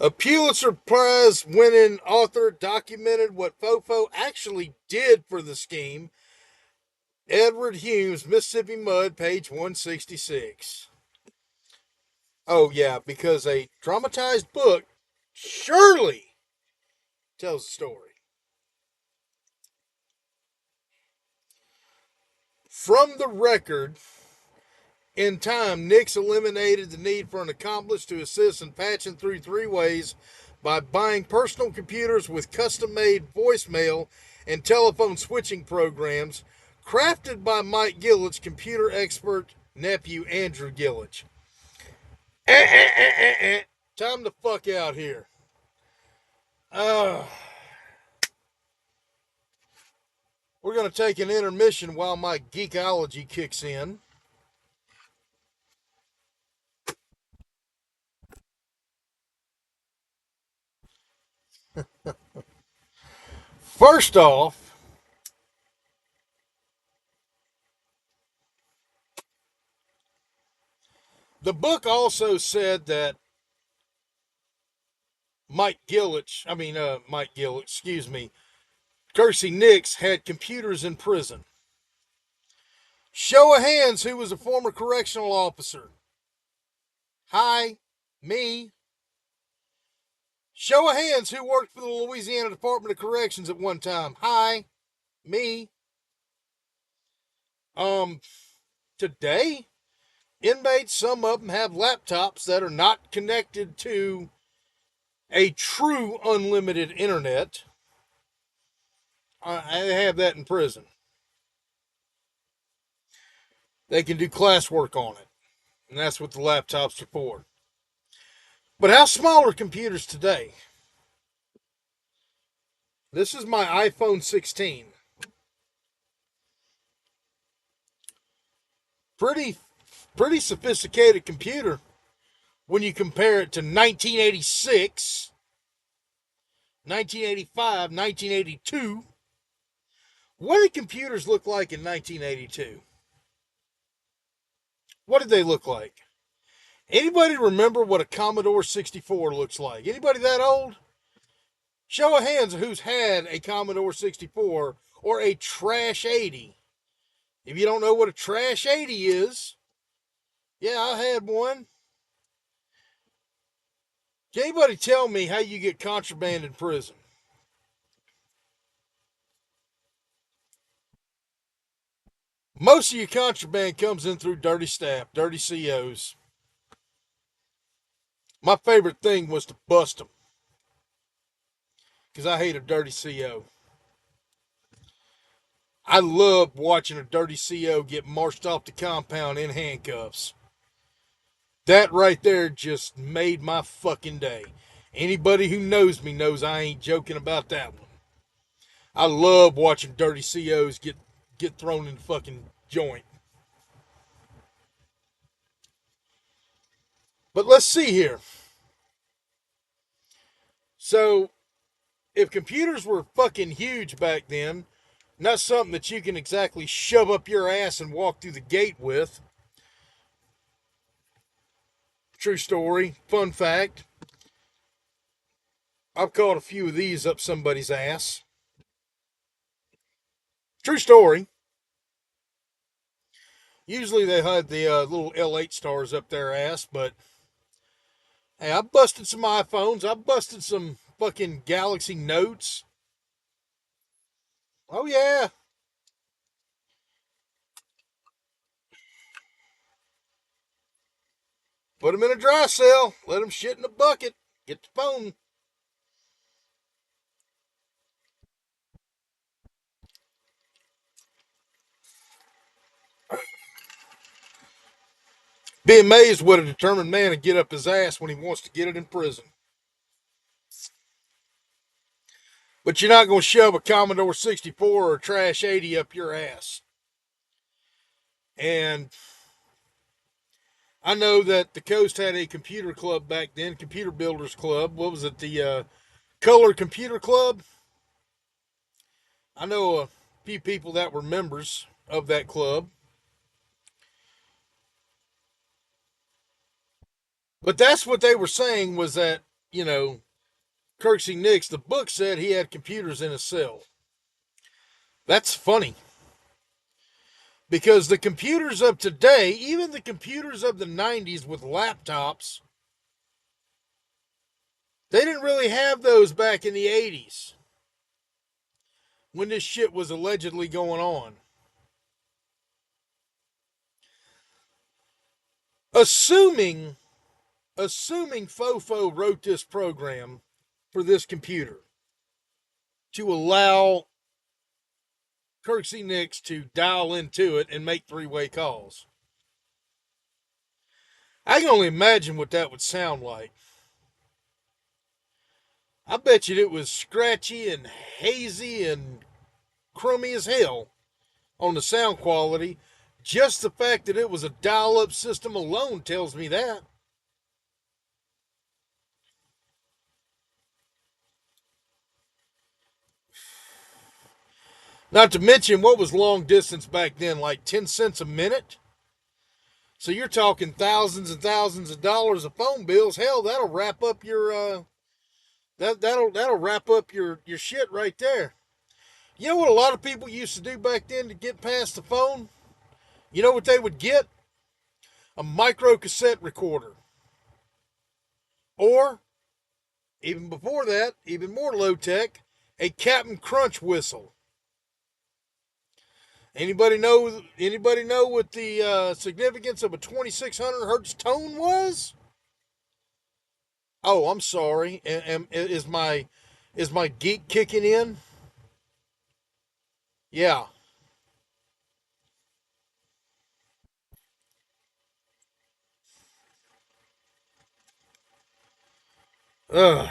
A Pulitzer Prize winning author documented what Fofo actually did for the scheme. Edward Humes, Mississippi Mud, page 166. Oh, yeah, because a dramatized book surely tells the story. From the record, in time, Nix eliminated the need for an accomplice to assist in patching through three ways by buying personal computers with custom-made voicemail and telephone switching programs crafted by Mike Gillich's computer expert nephew, Andrew Gillich. Time to fuck out here. We're going to take an intermission while my geekology kicks in. First off, the book also said that Mike Gillich, Kersey Nix had computers in prison. Show of hands who was a former correctional officer. Hi, me. Show of hands who worked for the Louisiana Department of Corrections at one time. Hi, me. Today, inmates, some of them have laptops that are not connected to a true unlimited internet. I have that in prison. They can do classwork on it. And that's what the laptops are for. But how small are computers today? This is my iPhone 16. Pretty sophisticated computer when you compare it to 1986, 1985, 1982. What did computers look like in 1982? What did they look like? Anybody remember what a Commodore 64 looks like? Anybody that old? Show of hands of who's had a Commodore 64 or a Trash 80. If you don't know what a Trash 80 is, yeah, I had one. Can anybody tell me how you get contraband in prison? Most of your contraband comes in through dirty staff, dirty COs. My favorite thing was to bust them. Because I hate a dirty CO. I loved watching a dirty CO get marched off the compound in handcuffs. That right there just made my fucking day. Anybody who knows me knows I ain't joking about that one. I love watching dirty COs get thrown in the fucking joint. But let's see here. So, if computers were fucking huge back then, not something that you can exactly shove up your ass and walk through the gate with. True story. Fun fact. I've caught a few of these up somebody's ass. True story. Usually they had the little L8 stars up their ass, but hey, I busted some iPhones. I busted some fucking Galaxy Notes. Oh, yeah. Put them in a dry cell. Let them shit in a bucket. Get the phone. Be amazed what a determined man can get up his ass when he wants to get it in prison. But you're not going to shove a Commodore 64 or a Trash 80 up your ass. And I know that the Coast had a computer club back then, Computer Builders Club. What was it? The Color Computer Club? I know a few people that were members of that club. But that's what they were saying was that, you know, Kirksey Nix, the book said he had computers in his cell. That's funny. Because the computers of today, even the computers of the 90s with laptops, they didn't really have those back in the 80s when this shit was allegedly going on. Assuming Fofo wrote this program for this computer to allow Kirksey Nix to dial into it and make three-way calls. I can only imagine what that would sound like. I bet you it was scratchy and hazy and crummy as hell on the sound quality. Just the fact that it was a dial-up system alone tells me that. Not to mention what was long distance back then, like 10 cents a minute. So you're talking thousands and thousands of dollars of phone bills. Hell, that'll wrap up your that'll wrap up your shit right there. You know what a lot of people used to do back then to get past the phone? You know what they would get? A micro cassette recorder. Or, even before that, even more low tech, a Captain Crunch whistle. Anybody know what the significance of a 2600 hertz tone was? Oh, I'm sorry. Is my geek kicking in? Yeah. Ugh.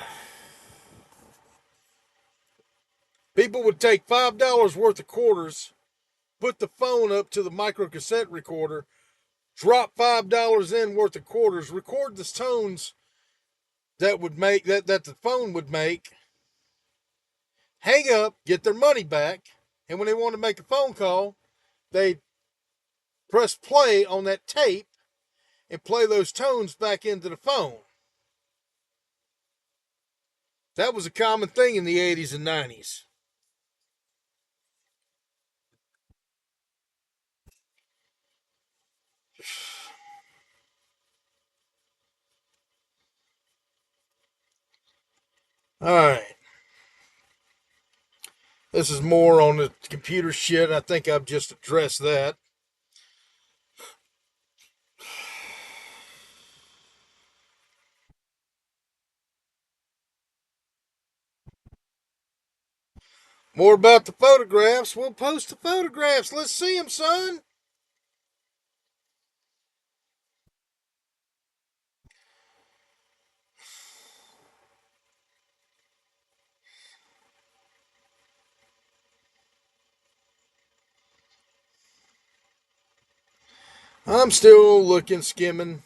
People would take $5 worth of quarters, put the phone up to the micro cassette recorder, drop $5 in worth of quarters, record the tones that the phone would make, hang up, get their money back, and when they want to make a phone call, they press play on that tape and play those tones back into the phone. That was a common thing in the 80s and 90s. All right. This is more on the computer shit. I think I've just addressed that. More about the photographs. We'll post the photographs. Let's see them, son. I'm still looking, skimming.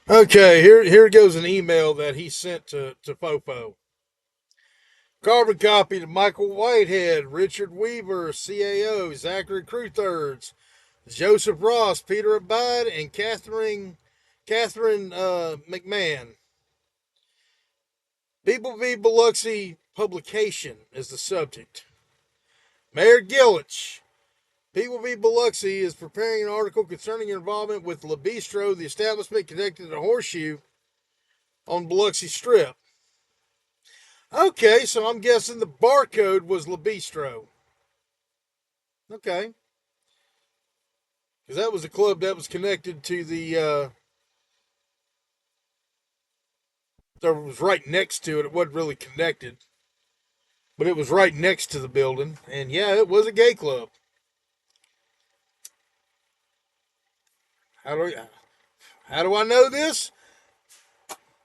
Okay, here goes an email that he sent to Fofo. Carbon copy to Michael Whitehead, Richard Weaver, CAO, Zachary Crewthirds, Joseph Ross, Peter Abide, and Catherine McMahon. People v. Biloxi publication is the subject. Mayor Gillich. People v. Biloxi is preparing an article concerning your involvement with Le Bistro, the establishment connected to Horseshoe on Biloxi Strip. Okay, so I'm guessing the barcode was Le Bistro. Okay. Because that was a club that was connected to that was right next to it. It wasn't really connected, but it was right next to the building. And yeah, it was a gay club. How do how do I know this?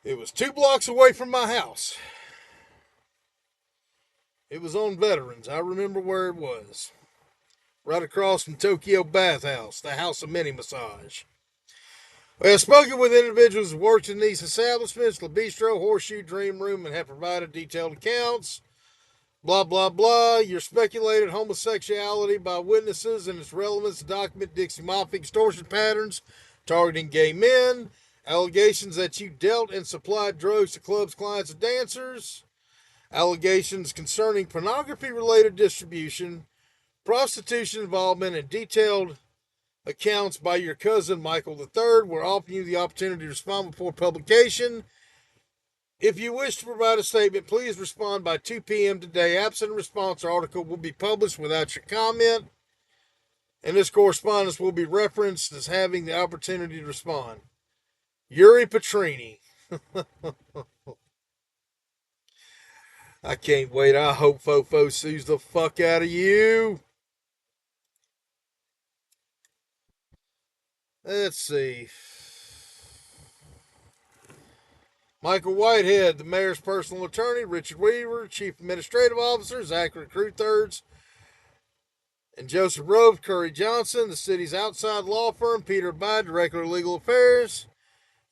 It was 2 blocks away from my house. It was on Veterans. I remember where it was. Right across from Tokyo Bathhouse, the house of mini massage. We have spoken with individuals who worked in these establishments, Le Bistro, Horseshoe, Dream Room, and have provided detailed accounts. Blah, blah, blah. Your speculated homosexuality by witnesses and its relevance to document Dixie Mafia extortion patterns targeting gay men. Allegations that you dealt and supplied drugs to clubs, clients, and dancers. Allegations concerning pornography-related distribution, prostitution involvement, and detailed accounts by your cousin Michael III. We're offering you the opportunity to respond before publication. If you wish to provide a statement, please respond by 2 p.m. today. Absent a response, our article will be published without your comment, and this correspondence will be referenced as having the opportunity to respond. Yuri Petrini. I can't wait. I hope Fofo sues the fuck out of you. Let's see. Michael Whitehead, the mayor's personal attorney. Richard Weaver, chief administrative officer. Zachary Crewthirds and Joseph Rove. Curry Johnson, the city's outside law firm. Peter Abide, director of legal affairs.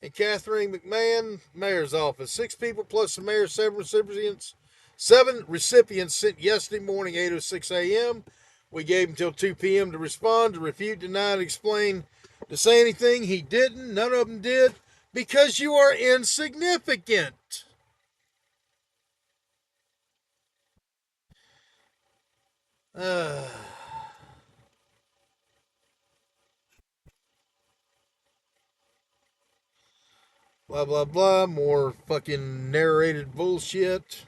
And Catherine McMahon, mayor's office. 6 people plus the mayor's 7 recipients. 7 recipients sent yesterday morning, 8:06 a.m. We gave him until 2 p.m. to respond, to refute, deny, to explain, to say anything. He didn't. None of them did. Because you are insignificant. Blah, blah, blah. More fucking narrated bullshit.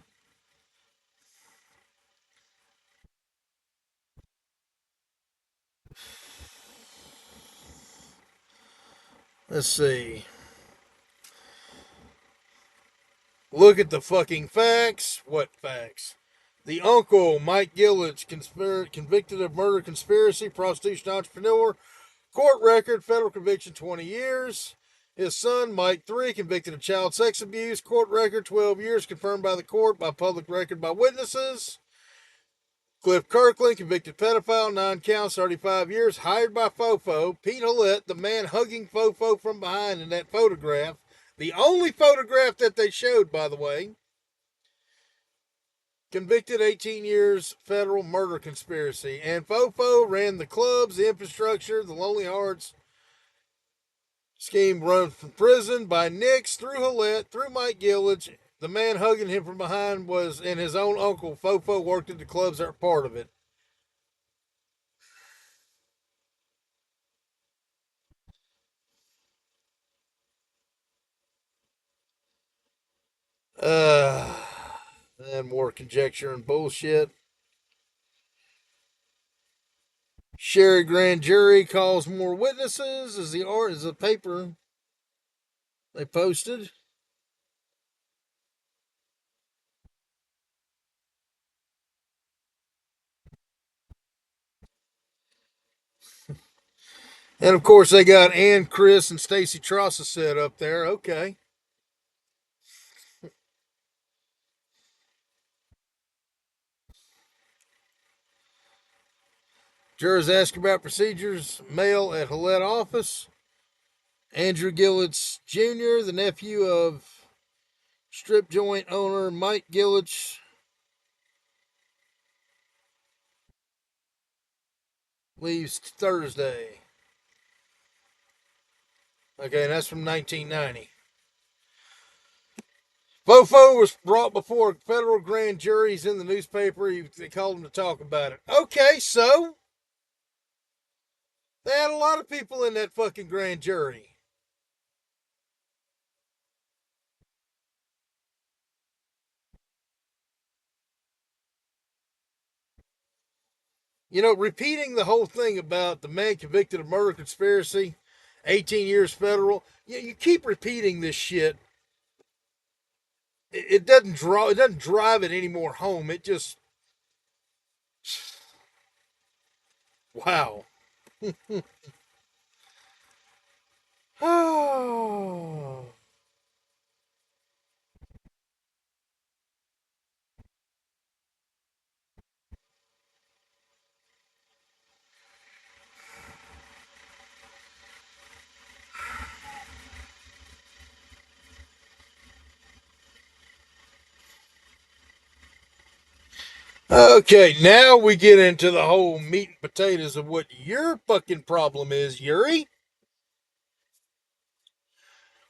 Let's see. Look at the fucking facts. What facts? The uncle, Mike Gillich, convicted of murder conspiracy, prostitution entrepreneur, court record, federal conviction 20 years. His son, Mike 3, convicted of child sex abuse, court record 12 years, confirmed by the court by public record by witnesses. Cliff Kirkland, convicted pedophile, 9 counts, 35 years, hired by Fofo. Pete Hillette, the man hugging Fofo from behind in that photograph. The only photograph that they showed, by the way. Convicted 18 years federal murder conspiracy. And Fofo ran the clubs, the infrastructure, the Lonely Hearts scheme run from prison by Nix through Hillette, through Mike Gillich. The man hugging him from behind was, and his own uncle. Fofo worked at the clubs that were part of it. And more conjecture and bullshit. Sherry grand jury calls more witnesses is the paper they posted. And of course, they got Ann, Chris, and Stacy Trossa set up there. Okay. Jurors ask about procedures, mail at Hillette office. Andrew Gillett Jr., the nephew of strip joint owner Mike Gillett, leaves Thursday. Okay, and that's from 1990. Fofo was brought before a federal grand jury. He's in the newspaper. They called him to talk about it. Okay, so they had a lot of people in that fucking grand jury. You know, repeating the whole thing about the man convicted of murder conspiracy, 18 years federal. You keep repeating this shit. It doesn't draw. It doesn't drive it any more home. It just, wow. Oh. Okay, now we get into the whole meat and potatoes of what your fucking problem is, Yuri.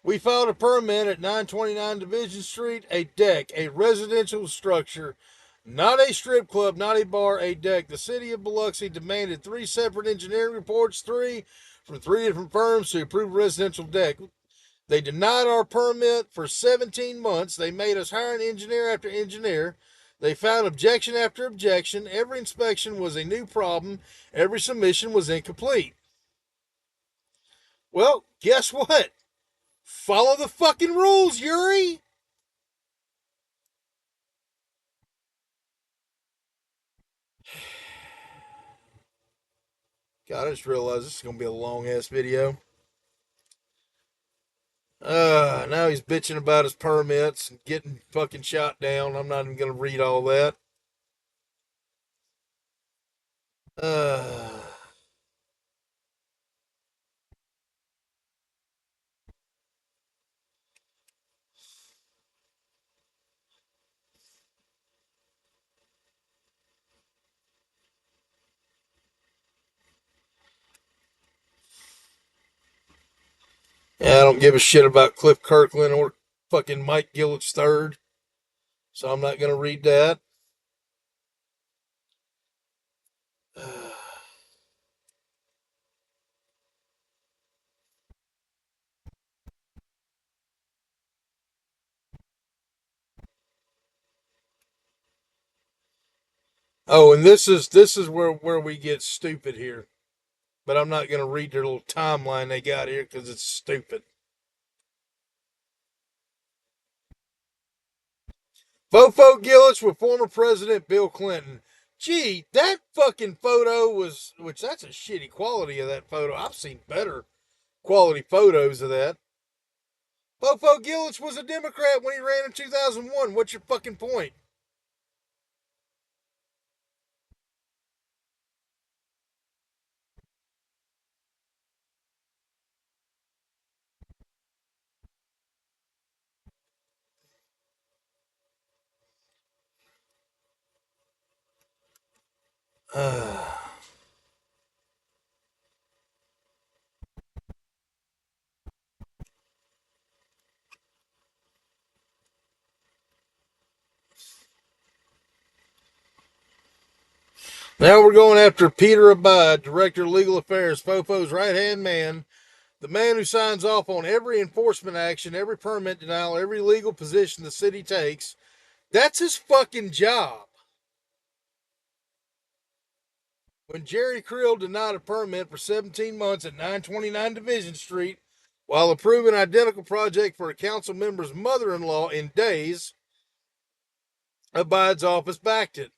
We filed a permit at 929 Division Street, a deck, a residential structure, not a strip club, not a bar, a deck. The city of Biloxi demanded 3 separate engineering reports, from 3 different firms to approve a residential deck. They denied our permit for 17 months. They made us hire an engineer after engineer. They found objection after objection. Every inspection was a new problem. Every submission was incomplete. Well, guess what? Follow the fucking rules, Yuri. God, I just realized this is going to be a long ass video. Now he's bitching about his permits and getting fucking shot down. I'm not even going to read all that. Uh, yeah, I don't give a shit about Cliff Kirkland or fucking Mike Gillett's third, so I'm not going to read that. Oh, and this is where we get stupid here. But I'm not going to read their little timeline they got here because it's stupid. Fofo Gillis with former President Bill Clinton. Gee, that fucking photo was, which that's a shitty quality of that photo. I've seen better quality photos of that. Fofo Gillis was a Democrat when he ran in 2001. What's your fucking point? Now we're going after Peter Abide, Director of Legal Affairs, Fofo's right hand man, the man who signs off on every enforcement action, every permit denial, every legal position the city takes. That's his fucking job. When Jerry Creel denied a permit for 17 months at 929 Division Street while approving an identical project for a council member's mother in law in days, Abide's office backed it.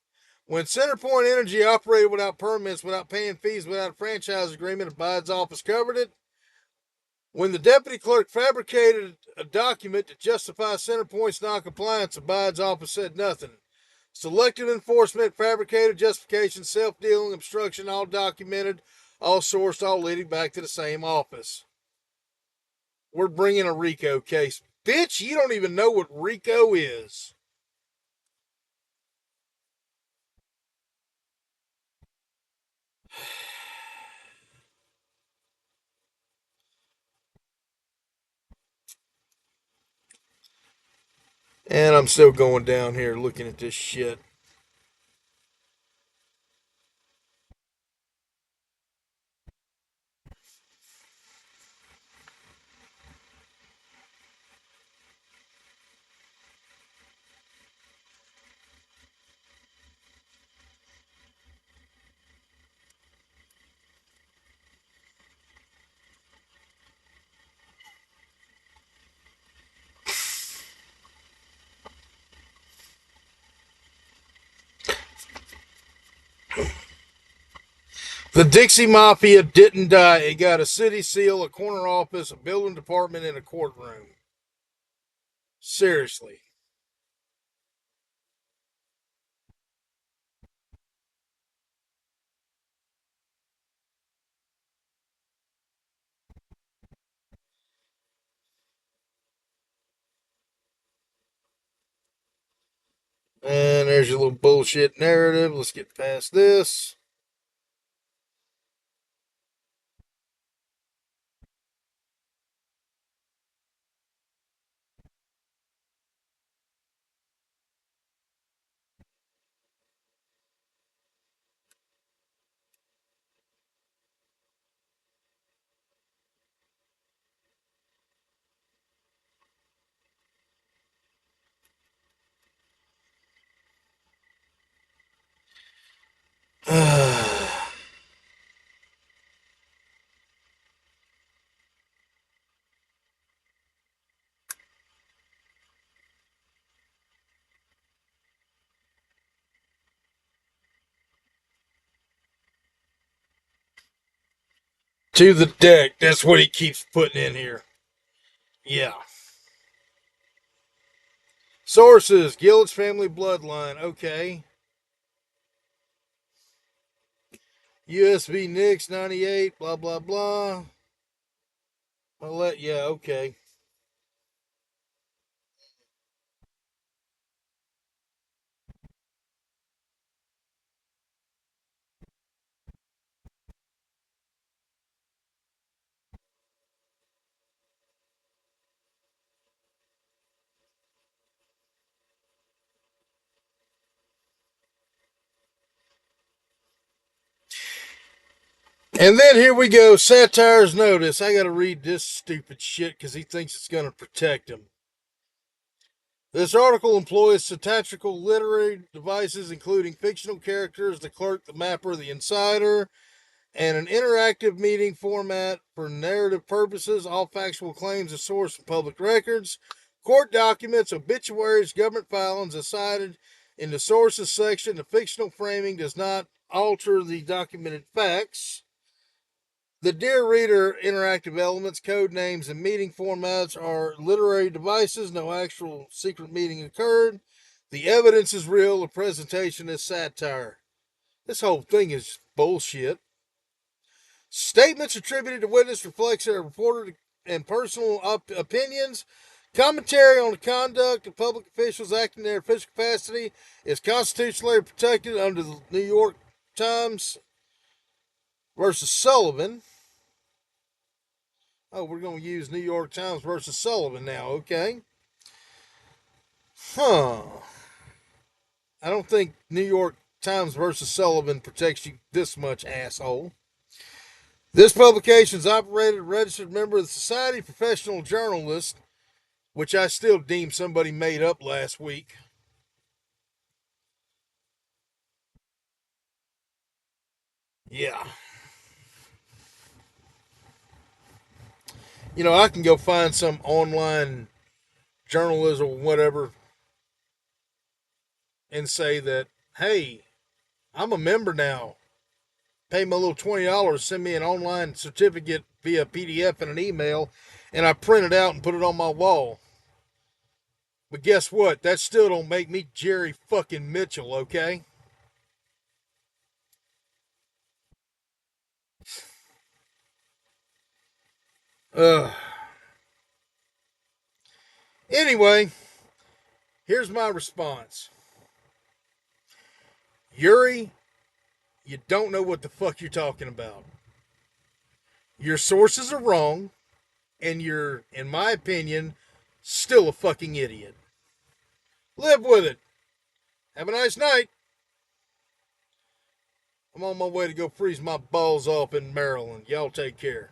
When CenterPoint Energy operated without permits, without paying fees, without a franchise agreement, Abide's office covered it. When the deputy clerk fabricated a document to justify CenterPoint's noncompliance, Abide's office said nothing. Selective enforcement, fabricated justification, self-dealing, obstruction, all documented, all sourced, all leading back to the same office. We're bringing a RICO case. Bitch, you don't even know what RICO is. And I'm still going down here looking at this shit. The Dixie Mafia didn't die. It got a city seal, a corner office, a building department, and a courtroom. Seriously. And there's your little bullshit narrative. Let's get past this. To the deck. That's what he keeps putting in here. Yeah. Sources. Gillis family bloodline. Okay. USB Nix 98. Blah, blah, blah. Yeah, okay. And then here we go. Satire's notice. I got to read this stupid shit because he thinks it's going to protect him. This article employs satirical literary devices, including fictional characters, the clerk, the mapper, the insider, and an interactive meeting format for narrative purposes. All factual claims are sourced from public records, court documents, obituaries, government filings are cited in the sources section. The fictional framing does not alter the documented facts. The Dear Reader interactive elements, code names, and meeting formats are literary devices. No actual secret meeting occurred. The evidence is real. The presentation is satire. This whole thing is bullshit. Statements attributed to witness reflects their reported and personal opinions. Commentary on the conduct of public officials acting in their official capacity is constitutionally protected under the New York Times versus Sullivan. Oh, we're going to use New York Times versus Sullivan now, okay? I don't think New York Times versus Sullivan protects you this much, asshole. This publication is operated registered member of the Society of Professional Journalists, which I still deem somebody made up last week. Yeah. You know, I can go find some online journalism or whatever and say that, hey, I'm a member now. Pay me a little $20, send me an online certificate via PDF and an email, and I print it out and put it on my wall. But guess what? That still don't make me Jerry fucking Mitchell, okay? Ugh. Anyway, here's my response. Yuri, you don't know what the fuck you're talking about. Your sources are wrong, and you're, in my opinion, still a fucking idiot. Live with it. Have a nice night. I'm on my way to go freeze my balls off in Maryland. Y'all take care.